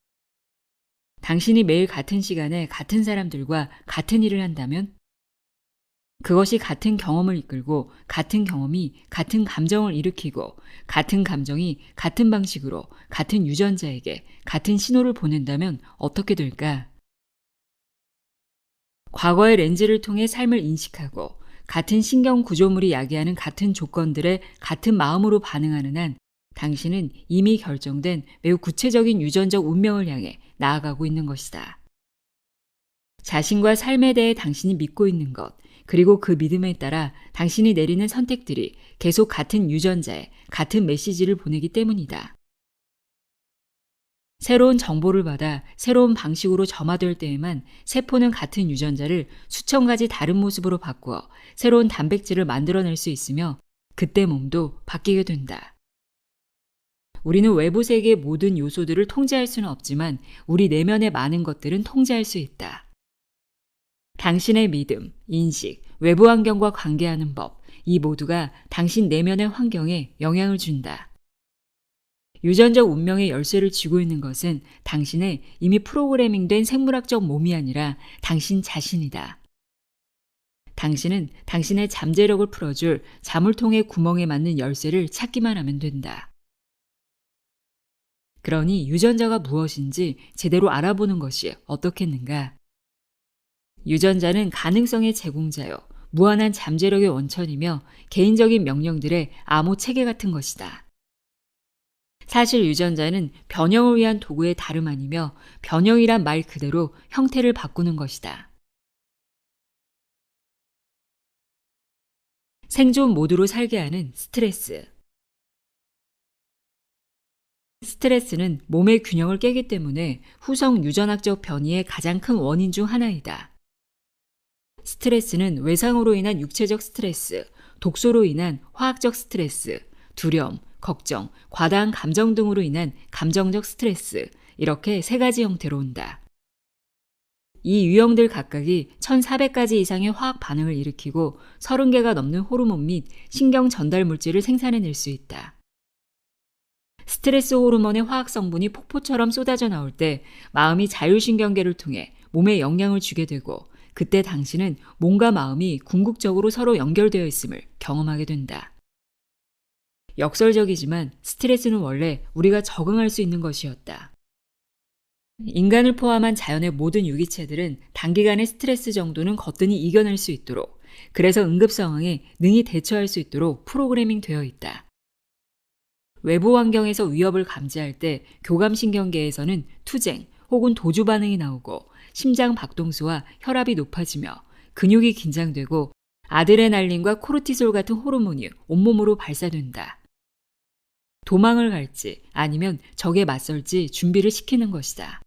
당신이 매일 같은 시간에 같은 사람들과 같은 일을 한다면? 그것이 같은 경험을 이끌고 같은 경험이 같은 감정을 일으키고 같은 감정이 같은 방식으로 같은 유전자에게 같은 신호를 보낸다면 어떻게 될까? 과거의 렌즈를 통해 삶을 인식하고 같은 신경 구조물이 야기하는 같은 조건들에 같은 마음으로 반응하는 한 당신은 이미 결정된 매우 구체적인 유전적 운명을 향해 나아가고 있는 것이다. 자신과 삶에 대해 당신이 믿고 있는 것, 그리고 그 믿음에 따라 당신이 내리는 선택들이 계속 같은 유전자에 같은 메시지를 보내기 때문이다. 새로운 정보를 받아 새로운 방식으로 점화될 때에만 세포는 같은 유전자를 수천 가지 다른 모습으로 바꾸어 새로운 단백질을 만들어낼 수 있으며 그때 몸도 바뀌게 된다. 우리는 외부 세계의 모든 요소들을 통제할 수는 없지만 우리 내면의 많은 것들은 통제할 수 있다. 당신의 믿음, 인식, 외부 환경과 관계하는 법, 이 모두가 당신 내면의 환경에 영향을 준다. 유전적 운명의 열쇠를 쥐고 있는 것은 당신의 이미 프로그래밍된 생물학적 몸이 아니라 당신 자신이다. 당신은 당신의 잠재력을 풀어줄 자물통의 구멍에 맞는 열쇠를 찾기만 하면 된다. 그러니 유전자가 무엇인지 제대로 알아보는 것이 어떻겠는가? 유전자는 가능성의 제공자요, 무한한 잠재력의 원천이며 개인적인 명령들의 암호 체계 같은 것이다. 사실 유전자는 변형을 위한 도구의 다름 아니며 변형이란 말 그대로 형태를 바꾸는 것이다. 생존 모드로 살게 하는 스트레스. 스트레스는 몸의 균형을 깨기 때문에 후성 유전학적 변이의 가장 큰 원인 중 하나이다. 스트레스는 외상으로 인한 육체적 스트레스, 독소로 인한 화학적 스트레스, 두려움, 걱정, 과다한 감정 등으로 인한 감정적 스트레스, 이렇게 세 가지 형태로 온다. 이 유형들 각각이 1,400가지 이상의 화학 반응을 일으키고 30개가 넘는 호르몬 및 신경 전달 물질을 생산해낼 수 있다. 스트레스 호르몬의 화학 성분이 폭포처럼 쏟아져 나올 때 마음이 자율신경계를 통해 몸에 영향을 주게 되고, 그때 당신은 몸과 마음이 궁극적으로 서로 연결되어 있음을 경험하게 된다. 역설적이지만 스트레스는 원래 우리가 적응할 수 있는 것이었다. 인간을 포함한 자연의 모든 유기체들은 단기간의 스트레스 정도는 거뜬히 이겨낼 수 있도록, 그래서 응급 상황에 능히 대처할 수 있도록 프로그래밍 되어 있다. 외부 환경에서 위협을 감지할 때 교감신경계에서는 투쟁 혹은 도주 반응이 나오고, 심장 박동수와 혈압이 높아지며 근육이 긴장되고 아드레날린과 코르티솔 같은 호르몬이 온몸으로 발사된다. 도망을 갈지 아니면 적에 맞설지 준비를 시키는 것이다.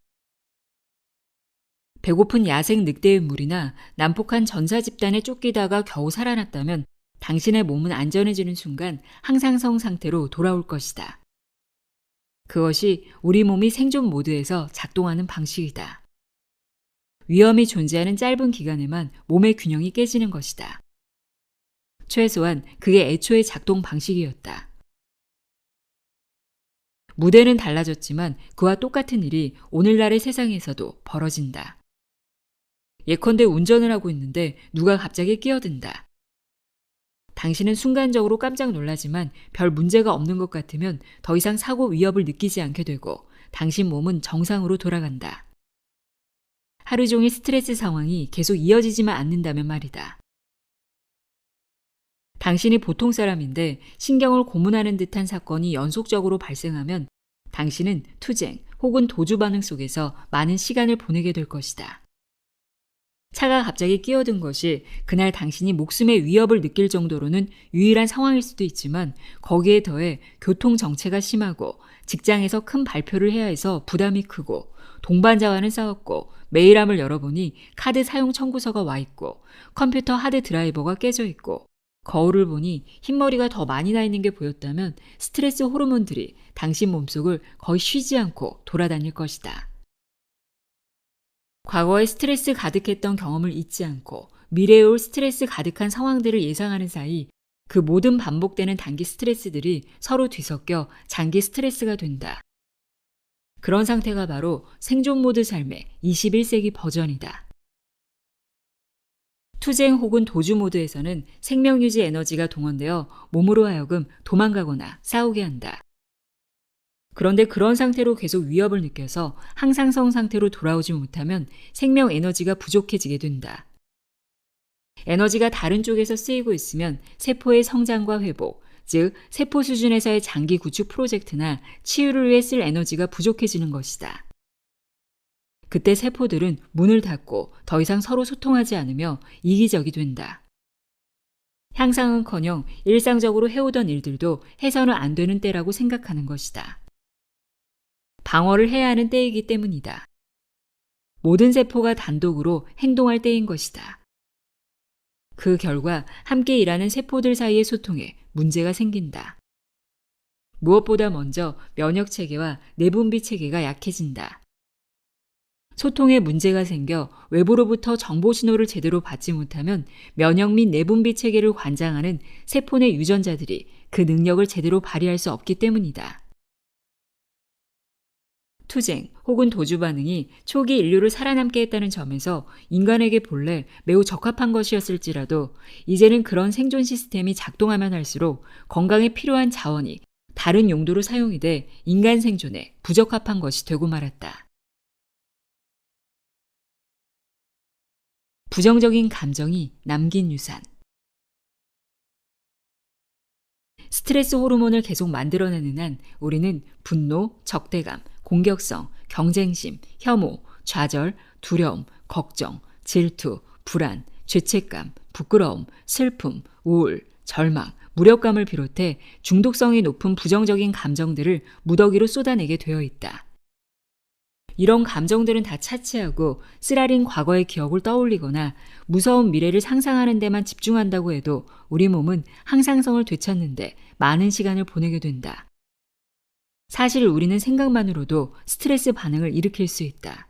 배고픈 야생 늑대의 물이나 난폭한 전사 집단에 쫓기다가 겨우 살아났다면 당신의 몸은 안전해지는 순간 항상성 상태로 돌아올 것이다. 그것이 우리 몸이 생존 모드에서 작동하는 방식이다. 위험이 존재하는 짧은 기간에만 몸의 균형이 깨지는 것이다. 최소한 그게 애초의 작동 방식이었다. 무대는 달라졌지만 그와 똑같은 일이 오늘날의 세상에서도 벌어진다. 예컨대 운전을 하고 있는데 누가 갑자기 끼어든다. 당신은 순간적으로 깜짝 놀라지만 별 문제가 없는 것 같으면 더 이상 사고 위협을 느끼지 않게 되고 당신 몸은 정상으로 돌아간다. 하루 종일 스트레스 상황이 계속 이어지지만 않는다면 말이다. 당신이 보통 사람인데 신경을 고문하는 듯한 사건이 연속적으로 발생하면 당신은 투쟁 혹은 도주 반응 속에서 많은 시간을 보내게 될 것이다. 차가 갑자기 끼어든 것이 그날 당신이 목숨의 위협을 느낄 정도로는 유일한 상황일 수도 있지만, 거기에 더해 교통 정체가 심하고 직장에서 큰 발표를 해야 해서 부담이 크고 동반자와는 싸웠고 메일함을 열어보니 카드 사용 청구서가 와 있고 컴퓨터 하드 드라이버가 깨져 있고 거울을 보니 흰머리가 더 많이 나 있는 게 보였다면 스트레스 호르몬들이 당신 몸속을 거의 쉬지 않고 돌아다닐 것이다. 과거에 스트레스 가득했던 경험을 잊지 않고 미래에 올 스트레스 가득한 상황들을 예상하는 사이 그 모든 반복되는 단기 스트레스들이 서로 뒤섞여 장기 스트레스가 된다. 그런 상태가 바로 생존 모드 삶의 21세기 버전이다. 투쟁 혹은 도주 모드에서는 생명유지 에너지가 동원되어 몸으로 하여금 도망가거나 싸우게 한다. 그런데 그런 상태로 계속 위협을 느껴서 항상성 상태로 돌아오지 못하면 생명 에너지가 부족해지게 된다. 에너지가 다른 쪽에서 쓰이고 있으면 세포의 성장과 회복, 즉 세포 수준에서의 장기 구축 프로젝트나 치유를 위해 쓸 에너지가 부족해지는 것이다. 그때 세포들은 문을 닫고 더 이상 서로 소통하지 않으며 이기적이 된다. 향상은커녕 일상적으로 해오던 일들도 해서는 안 되는 때라고 생각하는 것이다. 방어를 해야 하는 때이기 때문이다. 모든 세포가 단독으로 행동할 때인 것이다. 그 결과 함께 일하는 세포들 사이의 소통에 문제가 생긴다. 무엇보다 먼저 면역체계와 내분비체계가 약해진다. 소통에 문제가 생겨 외부로부터 정보 신호를 제대로 받지 못하면 면역 및 내분비 체계를 관장하는 세포 내 유전자들이 그 능력을 제대로 발휘할 수 없기 때문이다. 투쟁 혹은 도주 반응이 초기 인류를 살아남게 했다는 점에서 인간에게 본래 매우 적합한 것이었을지라도 이제는 그런 생존 시스템이 작동하면 할수록 건강에 필요한 자원이 다른 용도로 사용이 돼 인간 생존에 부적합한 것이 되고 말았다. 부정적인 감정이 남긴 유산. 스트레스 호르몬을 계속 만들어내는 한 우리는 분노, 적대감, 공격성, 경쟁심, 혐오, 좌절, 두려움, 걱정, 질투, 불안, 죄책감, 부끄러움, 슬픔, 우울, 절망, 무력감을 비롯해 중독성이 높은 부정적인 감정들을 무더기로 쏟아내게 되어 있다. 이런 감정들은 다 차치하고 쓰라린 과거의 기억을 떠올리거나 무서운 미래를 상상하는 데만 집중한다고 해도 우리 몸은 항상성을 되찾는데 많은 시간을 보내게 된다. 사실 우리는 생각만으로도 스트레스 반응을 일으킬 수 있다.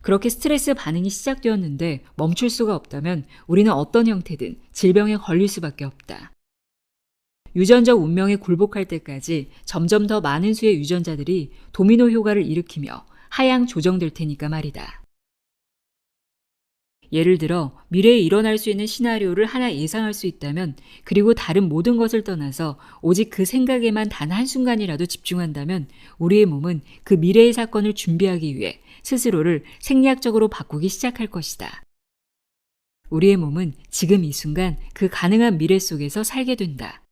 그렇게 스트레스 반응이 시작되었는데 멈출 수가 없다면 우리는 어떤 형태든 질병에 걸릴 수밖에 없다. 유전적 운명에 굴복할 때까지 점점 더 많은 수의 유전자들이 도미노 효과를 일으키며 하향 조정될 테니까 말이다. 예를 들어 미래에 일어날 수 있는 시나리오를 하나 예상할 수 있다면, 그리고 다른 모든 것을 떠나서 오직 그 생각에만 단 한순간이라도 집중한다면 우리의 몸은 그 미래의 사건을 준비하기 위해 스스로를 생리학적으로 바꾸기 시작할 것이다. 우리의 몸은 지금 이 순간 그 가능한 미래 속에서 살게 된다.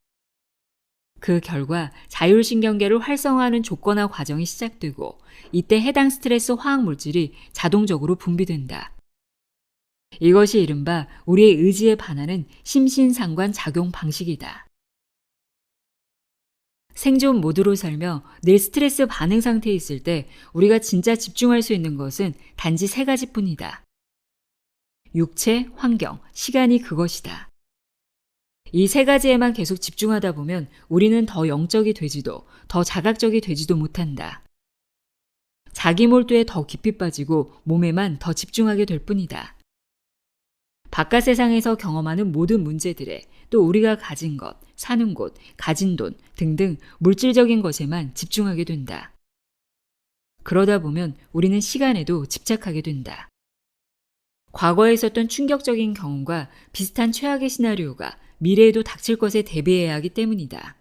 그 결과 자율신경계를 활성화하는 조건화 과정이 시작되고 이때 해당 스트레스 화학 물질이 자동적으로 분비된다. 이것이 이른바 우리의 의지에 반하는 심신상관 작용 방식이다. 생존 모드로 살며 늘 스트레스 반응 상태에 있을 때 우리가 진짜 집중할 수 있는 것은 단지 3가지뿐이다. 육체, 환경, 시간이 그것이다. 이 3가지에만 계속 집중하다 보면 우리는 더 영적이 되지도 더 자각적이 되지도 못한다. 자기 몰두에 더 깊이 빠지고 몸에만 더 집중하게 될 뿐이다. 바깥 세상에서 경험하는 모든 문제들에, 또 우리가 가진 것, 사는 곳, 가진 돈 등등 물질적인 것에만 집중하게 된다. 그러다 보면 우리는 시간에도 집착하게 된다. 과거에 있었던 충격적인 경험과 비슷한 최악의 시나리오가 미래에도 닥칠 것에 대비해야 하기 때문이다.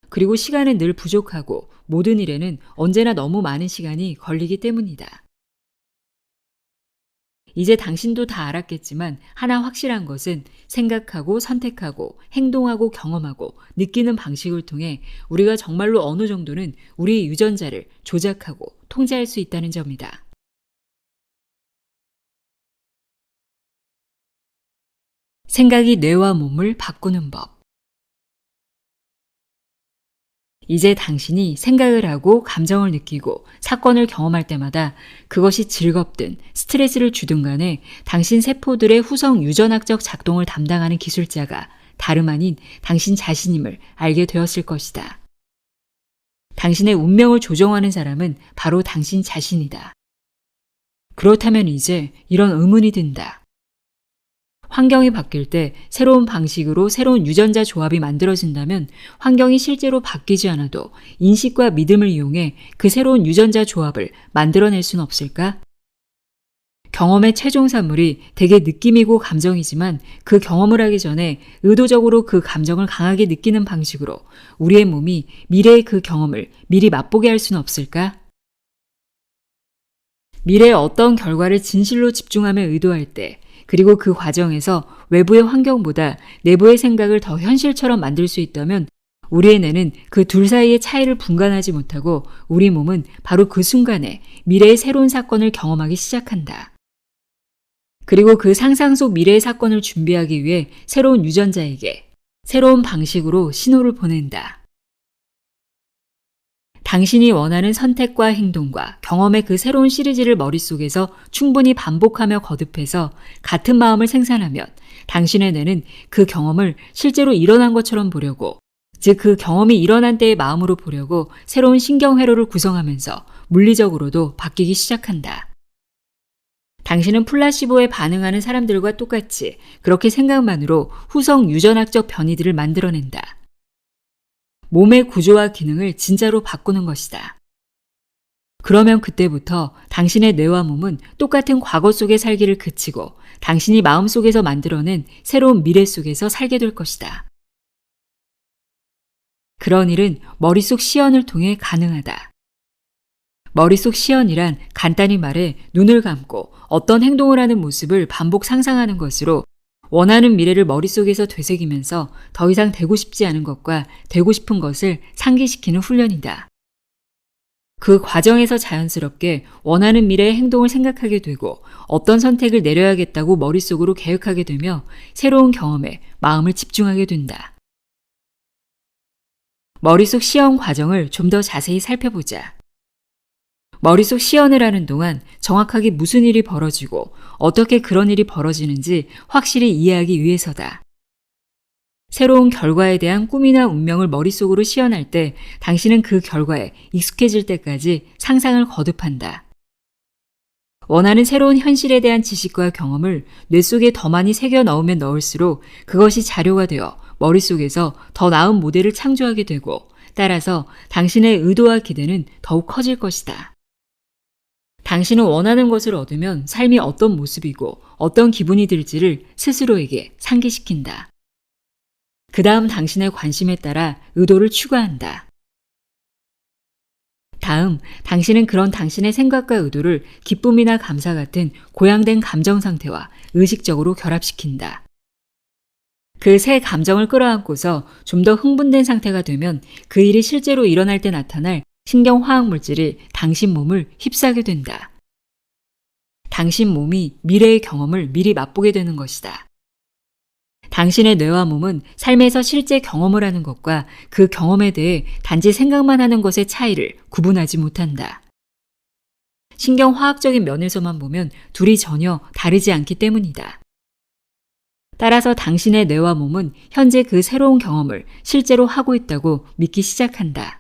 그리고 시간은 늘 부족하고 모든 일에는 언제나 너무 많은 시간이 걸리기 때문이다. 이제 당신도 다 알았겠지만 하나 확실한 것은 생각하고 선택하고 행동하고 경험하고 느끼는 방식을 통해 우리가 정말로 어느 정도는 우리의 유전자를 조작하고 통제할 수 있다는 점이다. 생각이 뇌와 몸을 바꾸는 법. 이제 당신이 생각을 하고 감정을 느끼고 사건을 경험할 때마다 그것이 즐겁든 스트레스를 주든 간에 당신 세포들의 후성 유전학적 작동을 담당하는 기술자가 다름 아닌 당신 자신임을 알게 되었을 것이다. 당신의 운명을 조정하는 사람은 바로 당신 자신이다. 그렇다면 이제 이런 의문이 든다. 환경이 바뀔 때 새로운 방식으로 새로운 유전자 조합이 만들어진다면 환경이 실제로 바뀌지 않아도 인식과 믿음을 이용해 그 새로운 유전자 조합을 만들어낼 수는 없을까? 경험의 최종 산물이 대개 느낌이고 감정이지만 그 경험을 하기 전에 의도적으로 그 감정을 강하게 느끼는 방식으로 우리의 몸이 미래의 그 경험을 미리 맛보게 할 수는 없을까? 미래의 어떤 결과를 진실로 집중하며 의도할 때, 그리고 그 과정에서 외부의 환경보다 내부의 생각을 더 현실처럼 만들 수 있다면 우리의 뇌는 그 둘 사이의 차이를 분간하지 못하고 우리 몸은 바로 그 순간에 미래의 새로운 사건을 경험하기 시작한다. 그리고 그 상상 속 미래의 사건을 준비하기 위해 새로운 유전자에게 새로운 방식으로 신호를 보낸다. 당신이 원하는 선택과 행동과 경험의 그 새로운 시리즈를 머릿속에서 충분히 반복하며 거듭해서 같은 마음을 생산하면 당신의 뇌는 그 경험을 실제로 일어난 것처럼 보려고, 즉 그 경험이 일어난 때의 마음으로 보려고 새로운 신경회로를 구성하면서 물리적으로도 바뀌기 시작한다. 당신은 플라시보에 반응하는 사람들과 똑같이 그렇게 생각만으로 후성 유전학적 변이들을 만들어낸다. 몸의 구조와 기능을 진짜로 바꾸는 것이다. 그러면 그때부터 당신의 뇌와 몸은 똑같은 과거 속에 살기를 그치고 당신이 마음속에서 만들어낸 새로운 미래 속에서 살게 될 것이다. 그런 일은 머릿속 시연을 통해 가능하다. 머릿속 시연이란 간단히 말해 눈을 감고 어떤 행동을 하는 모습을 반복 상상하는 것으로 원하는 미래를 머릿속에서 되새기면서 더 이상 되고 싶지 않은 것과 되고 싶은 것을 상기시키는 훈련이다. 그 그 과정에서 자연스럽게 원하는 미래의 행동을 생각하게 되고 어떤 선택을 내려야겠다고 머릿속으로 계획하게 되며 새로운 경험에 마음을 집중하게 된다. 머릿속 시연 과정을 좀 더 자세히 살펴보자. 머릿속 시연을 하는 동안 정확하게 무슨 일이 벌어지고 어떻게 그런 일이 벌어지는지 확실히 이해하기 위해서다. 새로운 결과에 대한 꿈이나 운명을 머릿속으로 시연할 때 당신은 그 결과에 익숙해질 때까지 상상을 거듭한다. 원하는 새로운 현실에 대한 지식과 경험을 뇌 속에 더 많이 새겨 넣으면 넣을수록 그것이 자료가 되어 머릿속에서 더 나은 모델을 창조하게 되고 따라서 당신의 의도와 기대는 더욱 커질 것이다. 당신은 원하는 것을 얻으면 삶이 어떤 모습이고 어떤 기분이 들지를 스스로에게 상기시킨다. 그 다음 당신의 관심에 따라 의도를 추가한다. 다음, 당신은 그런 당신의 생각과 의도를 기쁨이나 감사 같은 고양된 감정 상태와 의식적으로 결합시킨다. 그 새 감정을 끌어안고서 좀 더 흥분된 상태가 되면 그 일이 실제로 일어날 때 나타날 신경화학 물질이 당신 몸을 휩싸게 된다. 당신 몸이 미래의 경험을 미리 맛보게 되는 것이다. 당신의 뇌와 몸은 삶에서 실제 경험을 하는 것과 그 경험에 대해 단지 생각만 하는 것의 차이를 구분하지 못한다. 신경화학적인 면에서만 보면 둘이 전혀 다르지 않기 때문이다. 따라서 당신의 뇌와 몸은 현재 그 새로운 경험을 실제로 하고 있다고 믿기 시작한다.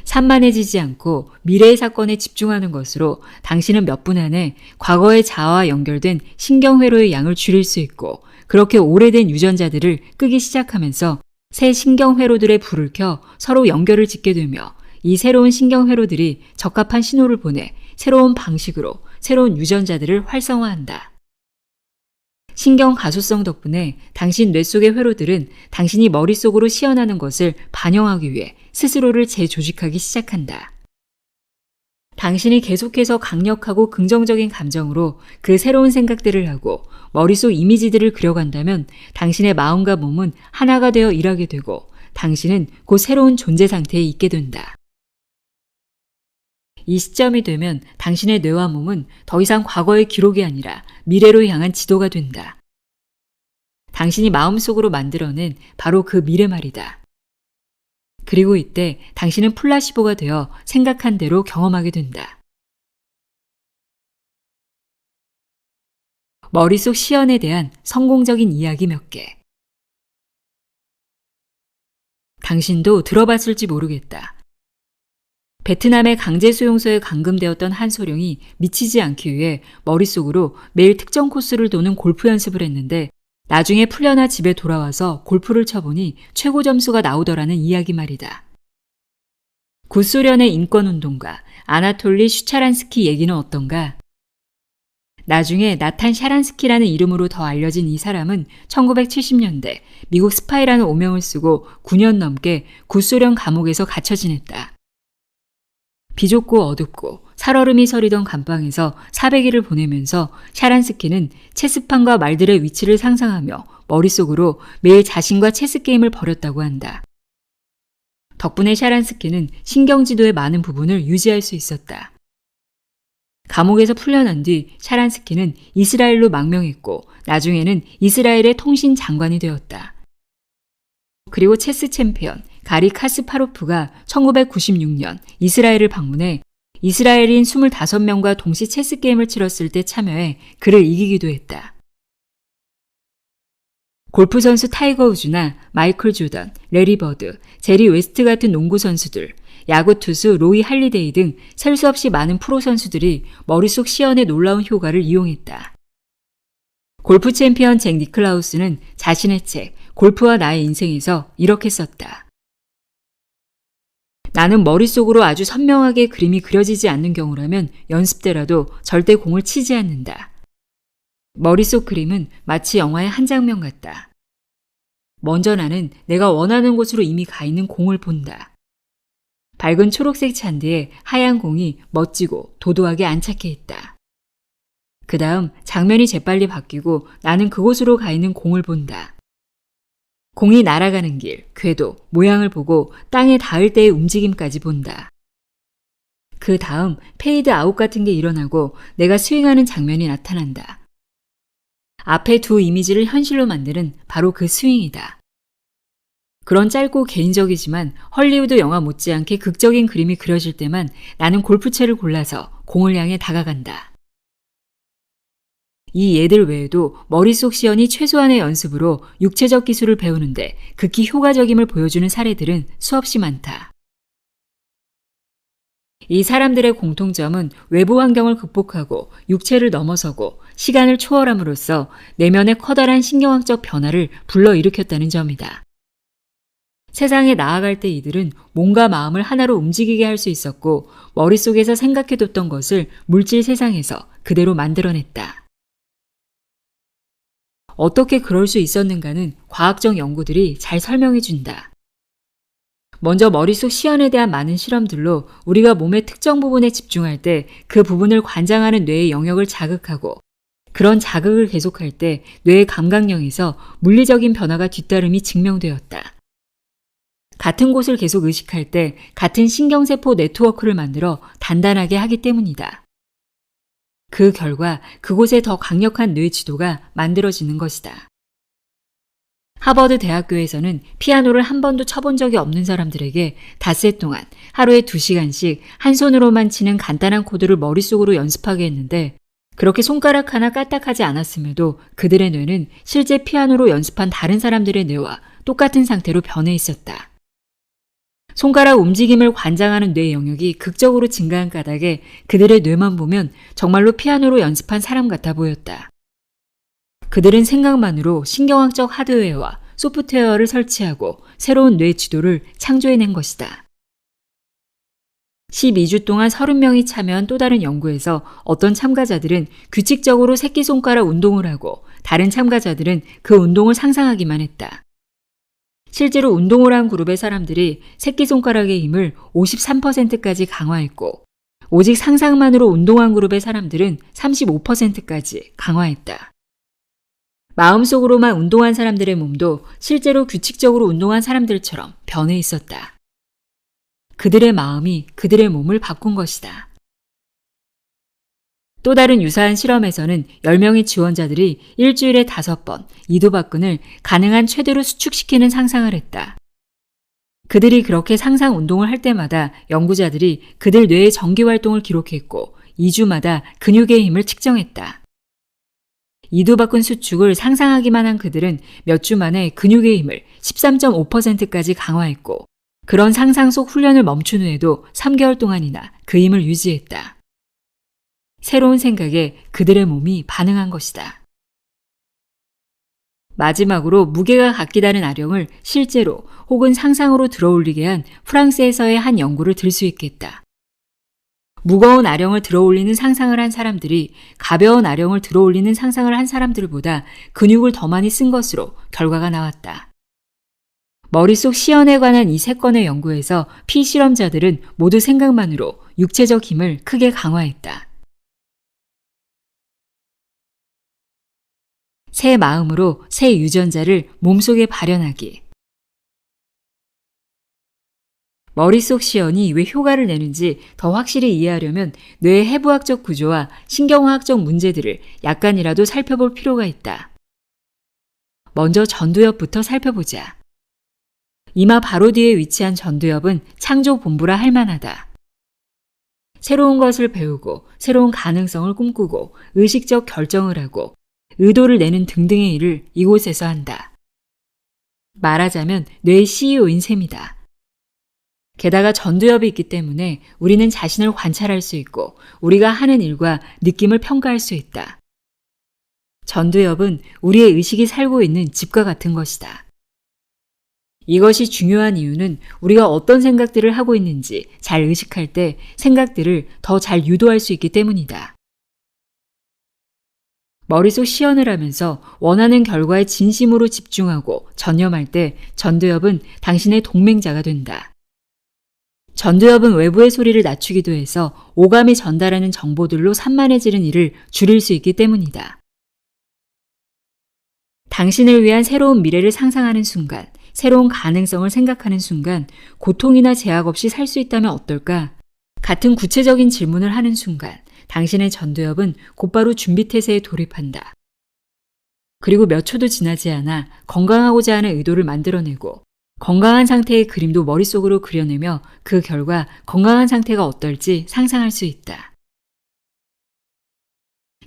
산만해지지 않고 미래의 사건에 집중하는 것으로 당신은 몇 분 안에 과거의 자아와 연결된 신경회로의 양을 줄일 수 있고 그렇게 오래된 유전자들을 끄기 시작하면서 새 신경회로들의 불을 켜 서로 연결을 짓게 되며 이 새로운 신경회로들이 적합한 신호를 보내 새로운 방식으로 새로운 유전자들을 활성화한다. 신경 가소성 덕분에 당신 뇌 속의 회로들은 당신이 머릿속으로 시연하는 것을 반영하기 위해 스스로를 재조직하기 시작한다. 당신이 계속해서 강력하고 긍정적인 감정으로 그 새로운 생각들을 하고 머릿속 이미지들을 그려간다면 당신의 마음과 몸은 하나가 되어 일하게 되고 당신은 곧 새로운 존재 상태에 있게 된다. 이 시점이 되면 당신의 뇌와 몸은 더 이상 과거의 기록이 아니라 미래로 향한 지도가 된다. 당신이 마음속으로 만들어낸 바로 그 미래 말이다. 그리고 이때 당신은 플라시보가 되어 생각한 대로 경험하게 된다. 머릿속 시연에 대한 성공적인 이야기 몇 개. 당신도 들어봤을지 모르겠다. 베트남의 강제 수용소에 감금되었던 한 소령이 미치지 않기 위해 머릿속으로 매일 특정 코스를 도는 골프 연습을 했는데 나중에 풀려나 집에 돌아와서 골프를 쳐보니 최고 점수가 나오더라는 이야기 말이다. 구소련의 인권운동가 아나톨리 슈차란스키 얘기는 어떤가? 나중에 나탄 샤란스키라는 이름으로 더 알려진 이 사람은 1970년대 미국 스파이라는 오명을 쓰고 9년 넘게 구소련 감옥에서 갇혀 지냈다. 비좁고 어둡고 살얼음이 서리던 감방에서 400일을 보내면서 샤란스키는 체스판과 말들의 위치를 상상하며 머릿속으로 매일 자신과 체스 게임을 벌였다고 한다. 덕분에 샤란스키는 신경지도의 많은 부분을 유지할 수 있었다. 감옥에서 풀려난 뒤 샤란스키는 이스라엘로 망명했고 나중에는 이스라엘의 통신 장관이 되었다. 그리고 체스 챔피언 가리 카스파로프가 1996년 이스라엘을 방문해 이스라엘인 25명과 동시 체스 게임을 치렀을 때 참여해 그를 이기기도 했다. 골프 선수 타이거 우즈나 마이클 조던, 레리 버드, 제리 웨스트 같은 농구 선수들, 야구 투수 로이 할리데이 등 셀 수 없이 많은 프로 선수들이 머릿속 시연의 놀라운 효과를 이용했다. 골프 챔피언 잭 니클라우스는 자신의 책 골프와 나의 인생에서 이렇게 썼다. 나는 머릿속으로 아주 선명하게 그림이 그려지지 않는 경우라면 연습 때라도 절대 공을 치지 않는다. 머릿속 그림은 마치 영화의 한 장면 같다. 먼저 나는 내가 원하는 곳으로 이미 가 있는 공을 본다. 밝은 초록색 잔디에 하얀 공이 멋지고 도도하게 안착해 있다. 그 다음 장면이 재빨리 바뀌고 나는 그곳으로 가 있는 공을 본다. 공이 날아가는 길, 궤도, 모양을 보고 땅에 닿을 때의 움직임까지 본다. 그 다음 페이드 아웃 같은 게 일어나고 내가 스윙하는 장면이 나타난다. 앞에 두 이미지를 현실로 만드는 바로 그 스윙이다. 그런 짧고 개인적이지만 헐리우드 영화 못지않게 극적인 그림이 그려질 때만 나는 골프채를 골라서 공을 향해 다가간다. 이 예들 외에도 머릿속 시연이 최소한의 연습으로 육체적 기술을 배우는데 극히 효과적임을 보여주는 사례들은 수없이 많다. 이 사람들의 공통점은 외부 환경을 극복하고 육체를 넘어서고 시간을 초월함으로써 내면의 커다란 신경학적 변화를 불러일으켰다는 점이다. 세상에 나아갈 때 이들은 몸과 마음을 하나로 움직이게 할 수 있었고 머릿속에서 생각해뒀던 것을 물질 세상에서 그대로 만들어냈다. 어떻게 그럴 수 있었는가는 과학적 연구들이 잘 설명해준다. 먼저 머릿속 시연에 대한 많은 실험들로 우리가 몸의 특정 부분에 집중할 때 그 부분을 관장하는 뇌의 영역을 자극하고 그런 자극을 계속할 때 뇌의 감각령에서 물리적인 변화가 뒤따름이 증명되었다. 같은 곳을 계속 의식할 때 같은 신경세포 네트워크를 만들어 단단하게 하기 때문이다. 그 결과 그곳에 더 강력한 뇌 지도가 만들어지는 것이다. 하버드 대학교에서는 피아노를 한 번도 쳐본 적이 없는 사람들에게 닷새 동안 하루에 2시간씩 한 손으로만 치는 간단한 코드를 머릿속으로 연습하게 했는데 그렇게 손가락 하나 까딱하지 않았음에도 그들의 뇌는 실제 피아노로 연습한 다른 사람들의 뇌와 똑같은 상태로 변해 있었다. 손가락 움직임을 관장하는 뇌 영역이 극적으로 증가한 까닭에 그들의 뇌만 보면 정말로 피아노로 연습한 사람 같아 보였다. 그들은 생각만으로 신경학적 하드웨어와 소프트웨어를 설치하고 새로운 뇌 지도를 창조해낸 것이다. 12주 동안 30명이 참여한 또 다른 연구에서 어떤 참가자들은 규칙적으로 새끼손가락 운동을 하고 다른 참가자들은 그 운동을 상상하기만 했다. 실제로 운동을 한 그룹의 사람들이 새끼손가락의 힘을 53%까지 강화했고 오직 상상만으로 운동한 그룹의 사람들은 35%까지 강화했다. 마음속으로만 운동한 사람들의 몸도 실제로 규칙적으로 운동한 사람들처럼 변해 있었다. 그들의 마음이 그들의 몸을 바꾼 것이다. 또 다른 유사한 실험에서는 10명의 지원자들이 일주일에 5번 이두박근을 가능한 최대로 수축시키는 상상을 했다. 그들이 그렇게 상상 운동을 할 때마다 연구자들이 그들 뇌의 전기활동을 기록했고 2주마다 근육의 힘을 측정했다. 이두박근 수축을 상상하기만 한 그들은 몇 주 만에 근육의 힘을 13.5%까지 강화했고 그런 상상 속 훈련을 멈춘 후에도 3개월 동안이나 그 힘을 유지했다. 새로운 생각에 그들의 몸이 반응한 것이다. 마지막으로 무게가 같기다는 아령을 실제로 혹은 상상으로 들어올리게 한 프랑스에서의 한 연구를 들 수 있겠다. 무거운 아령을 들어올리는 상상을 한 사람들이 가벼운 아령을 들어올리는 상상을 한 사람들보다 근육을 더 많이 쓴 것으로 결과가 나왔다. 머릿속 시연에 관한 이 3건의 연구에서 피실험자들은 모두 생각만으로 육체적 힘을 크게 강화했다. 새 마음으로 새 유전자를 몸속에 발현하기. 머릿속 시연이 왜 효과를 내는지 더 확실히 이해하려면 뇌의 해부학적 구조와 신경화학적 문제들을 약간이라도 살펴볼 필요가 있다. 먼저 전두엽부터 살펴보자. 이마 바로 뒤에 위치한 전두엽은 창조 본부라 할 만하다. 새로운 것을 배우고 새로운 가능성을 꿈꾸고 의식적 결정을 하고 의도를 내는 등등의 일을 이곳에서 한다. 말하자면 뇌의 CEO인 셈이다. 게다가 전두엽이 있기 때문에 우리는 자신을 관찰할 수 있고 우리가 하는 일과 느낌을 평가할 수 있다. 전두엽은 우리의 의식이 살고 있는 집과 같은 것이다. 이것이 중요한 이유는 우리가 어떤 생각들을 하고 있는지 잘 의식할 때 생각들을 더 잘 유도할 수 있기 때문이다. 머릿속 시연을 하면서 원하는 결과에 진심으로 집중하고 전념할 때 전두엽은 당신의 동맹자가 된다. 전두엽은 외부의 소리를 낮추기도 해서 오감이 전달하는 정보들로 산만해지는 일을 줄일 수 있기 때문이다. 당신을 위한 새로운 미래를 상상하는 순간, 새로운 가능성을 생각하는 순간, 고통이나 제약 없이 살 수 있다면 어떨까? 같은 구체적인 질문을 하는 순간, 당신의 전두엽은 곧바로 준비태세에 돌입한다. 그리고 몇 초도 지나지 않아 건강하고자 하는 의도를 만들어내고 건강한 상태의 그림도 머릿속으로 그려내며 그 결과 건강한 상태가 어떨지 상상할 수 있다.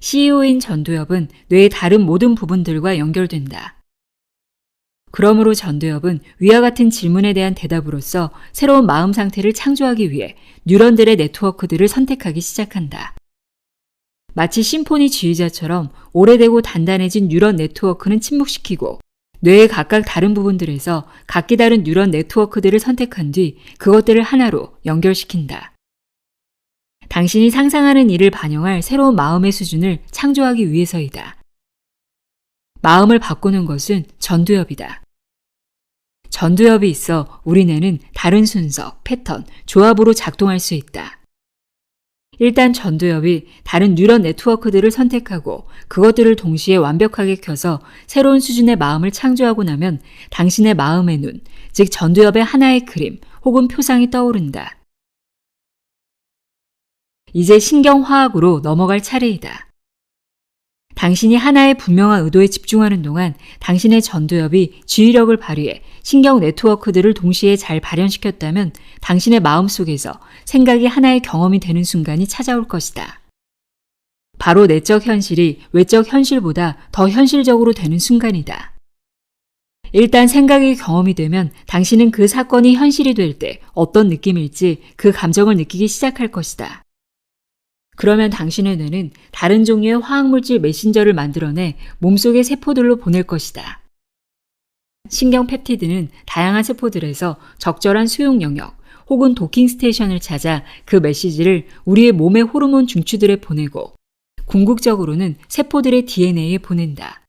CEO인 전두엽은 뇌의 다른 모든 부분들과 연결된다. 그러므로 전두엽은 위와 같은 질문에 대한 대답으로서 새로운 마음 상태를 창조하기 위해 뉴런들의 네트워크들을 선택하기 시작한다. 마치 심포니 지휘자처럼 오래되고 단단해진 뉴런 네트워크는 침묵시키고 뇌의 각각 다른 부분들에서 각기 다른 뉴런 네트워크들을 선택한 뒤 그것들을 하나로 연결시킨다. 당신이 상상하는 일을 반영할 새로운 마음의 수준을 창조하기 위해서이다. 마음을 바꾸는 것은 전두엽이다. 전두엽이 있어 우리 뇌는 다른 순서, 패턴, 조합으로 작동할 수 있다. 일단 전두엽이 다른 뉴런 네트워크들을 선택하고 그것들을 동시에 완벽하게 켜서 새로운 수준의 마음을 창조하고 나면 당신의 마음의 눈, 즉 전두엽의 하나의 그림 혹은 표상이 떠오른다. 이제 신경화학으로 넘어갈 차례이다. 당신이 하나의 분명한 의도에 집중하는 동안 당신의 전두엽이 지휘력을 발휘해 신경 네트워크들을 동시에 잘 발현시켰다면 당신의 마음속에서 생각이 하나의 경험이 되는 순간이 찾아올 것이다. 바로 내적 현실이 외적 현실보다 더 현실적으로 되는 순간이다. 일단 생각이 경험이 되면 당신은 그 사건이 현실이 될 때 어떤 느낌일지 그 감정을 느끼기 시작할 것이다. 그러면 당신의 뇌는 다른 종류의 화학물질 메신저를 만들어내 몸속의 세포들로 보낼 것이다. 신경 펩티드는 다양한 세포들에서 적절한 수용 영역 혹은 도킹 스테이션을 찾아 그 메시지를 우리의 몸의 호르몬 중추들에 보내고 궁극적으로는 세포들의 DNA에 보낸다.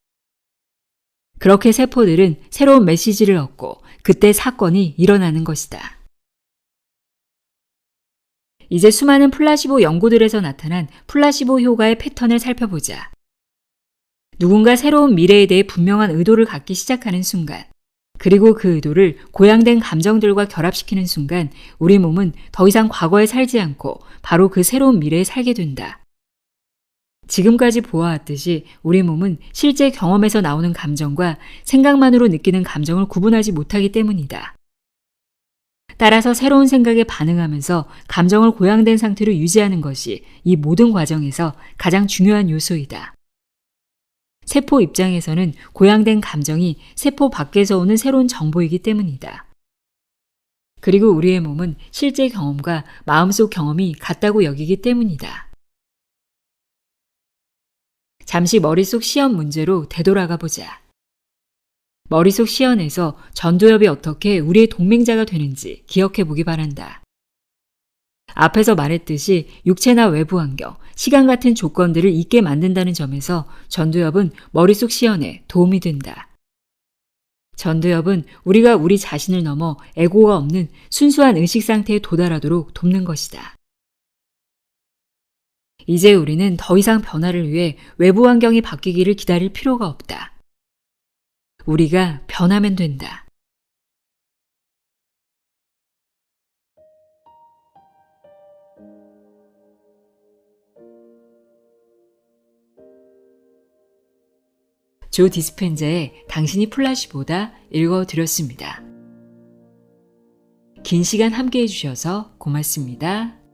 그렇게 세포들은 새로운 메시지를 얻고 그때 사건이 일어나는 것이다. 이제 수많은 플라시보 연구들에서 나타난 플라시보 효과의 패턴을 살펴보자. 누군가 새로운 미래에 대해 분명한 의도를 갖기 시작하는 순간, 그리고 그 의도를 고양된 감정들과 결합시키는 순간 우리 몸은 더 이상 과거에 살지 않고 바로 그 새로운 미래에 살게 된다. 지금까지 보아왔듯이 우리 몸은 실제 경험에서 나오는 감정과 생각만으로 느끼는 감정을 구분하지 못하기 때문이다. 따라서 새로운 생각에 반응하면서 감정을 고양된 상태로 유지하는 것이 이 모든 과정에서 가장 중요한 요소이다. 세포 입장에서는 고양된 감정이 세포 밖에서 오는 새로운 정보이기 때문이다. 그리고 우리의 몸은 실제 경험과 마음속 경험이 같다고 여기기 때문이다. 잠시 머릿속 시험 문제로 되돌아가 보자. 머릿속 시연에서 전두엽이 어떻게 우리의 동맹자가 되는지 기억해 보기 바란다. 앞에서 말했듯이 육체나 외부 환경, 시간 같은 조건들을 잊게 만든다는 점에서 전두엽은 머릿속 시연에 도움이 된다. 전두엽은 우리가 우리 자신을 넘어 에고가 없는 순수한 의식 상태에 도달하도록 돕는 것이다. 이제 우리는 더 이상 변화를 위해 외부 환경이 바뀌기를 기다릴 필요가 없다. 우리가 변하면 된다. 조 디스펜자의 당신이 플라시보다 읽어드렸습니다. 긴 시간 함께해 주셔서 고맙습니다.